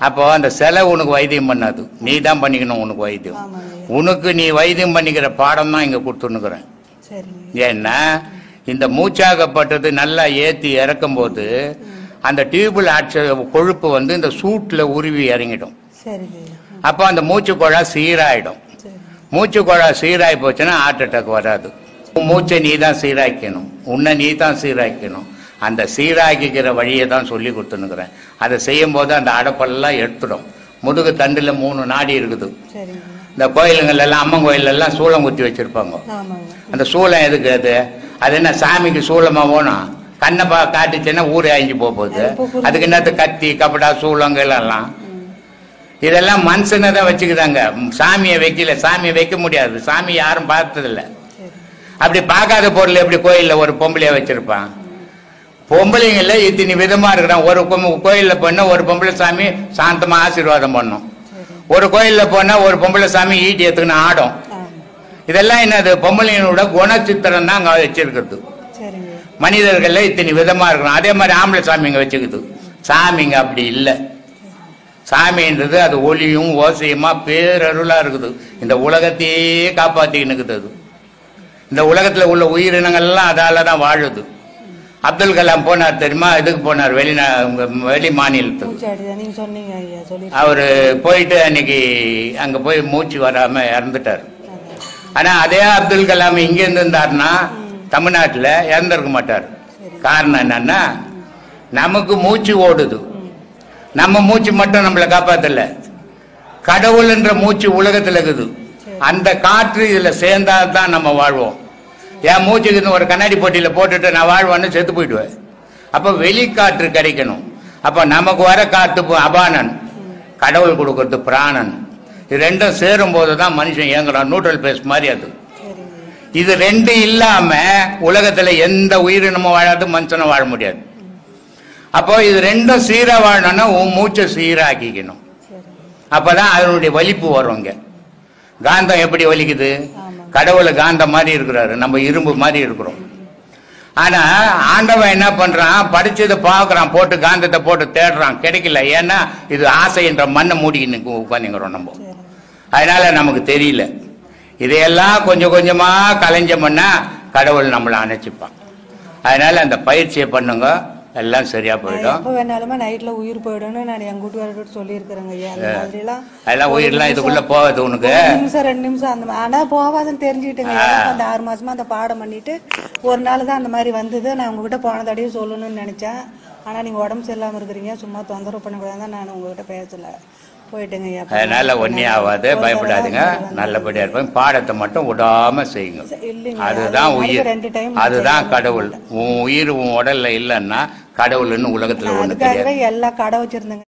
அப்போ அந்த சிலை உனக்கு வைத்தியம் பண்ணாது, நீ தான் பண்ணிக்கணும் உனக்கு வைத்தியம். ஆமாங்க. உனக்கு நீ வைத்தியம் பண்ணிக்கிற பாடம் தான் இங்கே கொடுத்துன்னுக்குறேன். சரிங்க. ஏன்னா இந்த மூச்சாகப்பட்டது நல்லா ஏற்றி இறக்கும் போது அந்த டியூபில் அடிச்ச கொழுப்பு வந்து இந்த சூட்டில் உருவி இறங்கிடும். சரிங்க. அப்போ அந்த மூச்சு குழா சீராயிடும். சரி மூச்சு குழா சீராகி போச்சுன்னா ஹார்ட் அட்டாக் வராது. மூச்சை நீ தான் சீராக்கணும், உன்னை நீ தான் சீராக்கணும். அந்த சீராக்கிக்கிற வழியை தான் சொல்லி கொடுத்துன்னுக்குறேன். அதை செய்யும் போது அந்த அடைப்பெல்லாம் எடுத்துடும். முதுகு தண்டில் 3 நாடி இருக்குது. சரிங்க. இந்த கோயிலுங்கள் எல்லாம் அம்மன் கோயிலெல்லாம் சூளம் குத்தி வச்சிருப்பாங்க. ஆமாங்க. அந்த சூளம் எதுக்கு? அது என்ன சாமிக்கு சூளமா போகணும்? கண்ணை காட்டுச்சுன்னா ஊரே அழிஞ்சு போகுது. அதுக்கு என்னத்து கத்தி கபடா சூளங்கள் எல்லாம் இதெல்லாம் மனுஷனை தான் வச்சுக்கிறாங்க, சாமியை வைக்கல. சாமியை வைக்க முடியாது, சாமி யாரும் பார்த்ததில்ல. அப்படி பார்க்காத பொருள் எப்படி கோயிலில் ஒரு பொம்பளைய வச்சிருப்பான்? பொம்பளைங்கள இத்தனை விதமா இருக்கிறான். ஒரு கோயிலில் போனா ஒரு பொம்பளை சாமி சாந்தமா ஆசீர்வாதம் பண்ணும், ஒரு கோயிலில் போனா ஒரு பொம்பளை சாமி ஈட்டி எடுத்துக்கின்னு ஆடும். இதெல்லாம் என்னது? பொம்பளைங்களோட குணச்சித்திரம் தான் அங்கே வச்சிருக்கிறது. மனிதர்கள்ல இத்தனை விதமா இருக்கிறோம். அதே மாதிரி ஆம்பளை சாமிங்க வச்சுக்குது. சாமிங்க அப்படி இல்லை. சாமின்றது அது ஒளியும் ஓசையுமா பேரருளா இருக்குது. இந்த உலகத்தையே காப்பாத்திக்கின்னு அது. இந்த உலகத்துல உள்ள உயிரினங்கள்லாம் அதால தான் வாழுது. அப்துல் கலாம் போனார் தெரியுமா? இதுக்கு போனார், வெளி மாநிலத்துக்கு. அவரு போயிட்டு அன்னைக்கு அங்க போய் மூச்சு வராம இறந்துட்டார். ஆனா அதே அப்துல் கலாம் இங்க இருந்தாருன்னா தமிழ்நாட்டுல இறந்திருக்க மாட்டார். காரணம் என்னன்னா நமக்கு மூச்சு ஓடுது, நம்ம மூச்சு மட்டும் நம்மளை காப்பாத்தல, கடவுள் என்ற மூச்சு உலகத்துல இருக்குது. அந்த காற்று இதுல சேர்ந்தால்தான் நம்ம வாழ்வோம். என் மூச்சுக்கு ஒரு கண்ணாடி போட்டியில போட்டுட்டு நான் வாழ்வான்னு செத்து போயிடுவேன். அப்ப வெளிக்காற்று கிடைக்கணும். அப்ப நமக்கு வர காற்று அபானன், கடவுள் கொடுக்கறது பிராணன். இது ரெண்டும் சேரும் போதுதான் மனுஷன் இயங்குறான். நியூட்ரல் பேஸ் மாதிரி அது. இது ரெண்டு இல்லாம உலகத்துல எந்த உயிரினமும் வாழாது, மனுஷனும் வாழ முடியாது. அப்போ இது ரெண்டும் சீரா வாழணும்னா உன் மூச்சை சீராக்கிக்கணும். அப்பதான் அதனுடைய வலிப்பு வரும். இங்க காந்தம் எப்படி வலிக்குது? கடவுளை காந்தம் மாதிரி இருக்கிறாரு, நம்ம இரும்பு மாதிரி இருக்கிறோம். ஆனா ஆண்டவன் என்ன பண்றான்? படிச்சதை பாக்குறான், போட்டு காந்தத்தை போட்டு தேடுறான், கிடைக்கல. ஏன்னா இது ஆசை என்ற மண்ணை மூடிக்கின்னு உட்காந்துங்கிறோம் நம்ம. அதனால நமக்கு தெரியல. இதையெல்லாம் கொஞ்சம் கொஞ்சமா கலைஞ்சோம்னா கடவுள் நம்மளை அணைச்சிப்பான். அதனால அந்த பயிற்சியை பண்ணுங்க, எல்லாம் சரியா போயிடும். எப்போ வேணாலுமே நைட்ல உயிர் போயிடும்னு நான் எங்க வீட்டுக்காரர்கிட்ட சொல்லியிருக்கிறேங்க. அதெல்லாம் உயிரெல்லாம் இதுக்குள்ள போகாது உனக்கு. 1 நிமிஷம் 2 நிமிஷம் அந்த ஆனா போகாதுன்னு தெரிஞ்சுக்கிட்டுங்க. அந்த 6 மாசமா அந்த பாடம் பண்ணிட்டு ஒரு நாள் தான் அந்த மாதிரி வந்தது. நான் உங்ககிட்ட போன தடையே சொல்லணும்னு நினைச்சேன். ஆனா நீங்க உடம்பு சரியில்லாம இருக்கிறீங்க, சும்மா தொந்தரவு பண்ணக்கூடாது, நான் உங்ககிட்ட பேசல போயிட்டுங்க. அதனால ஒன்னே ஆகாது, பயப்படாதுங்க, நல்லபடியா இருப்பாங்க. பாடத்தை மட்டும் விடாம செய்யுங்க. அதுதான் உயிர், அதுதான் கடவுள். உன் உயிர் உன் உடல்ல இல்லைன்னா கடவுள்னு உலகத்துல ஒண்ணு தெரியாது. எல்லா கடை வச்சிருந்தேங்க.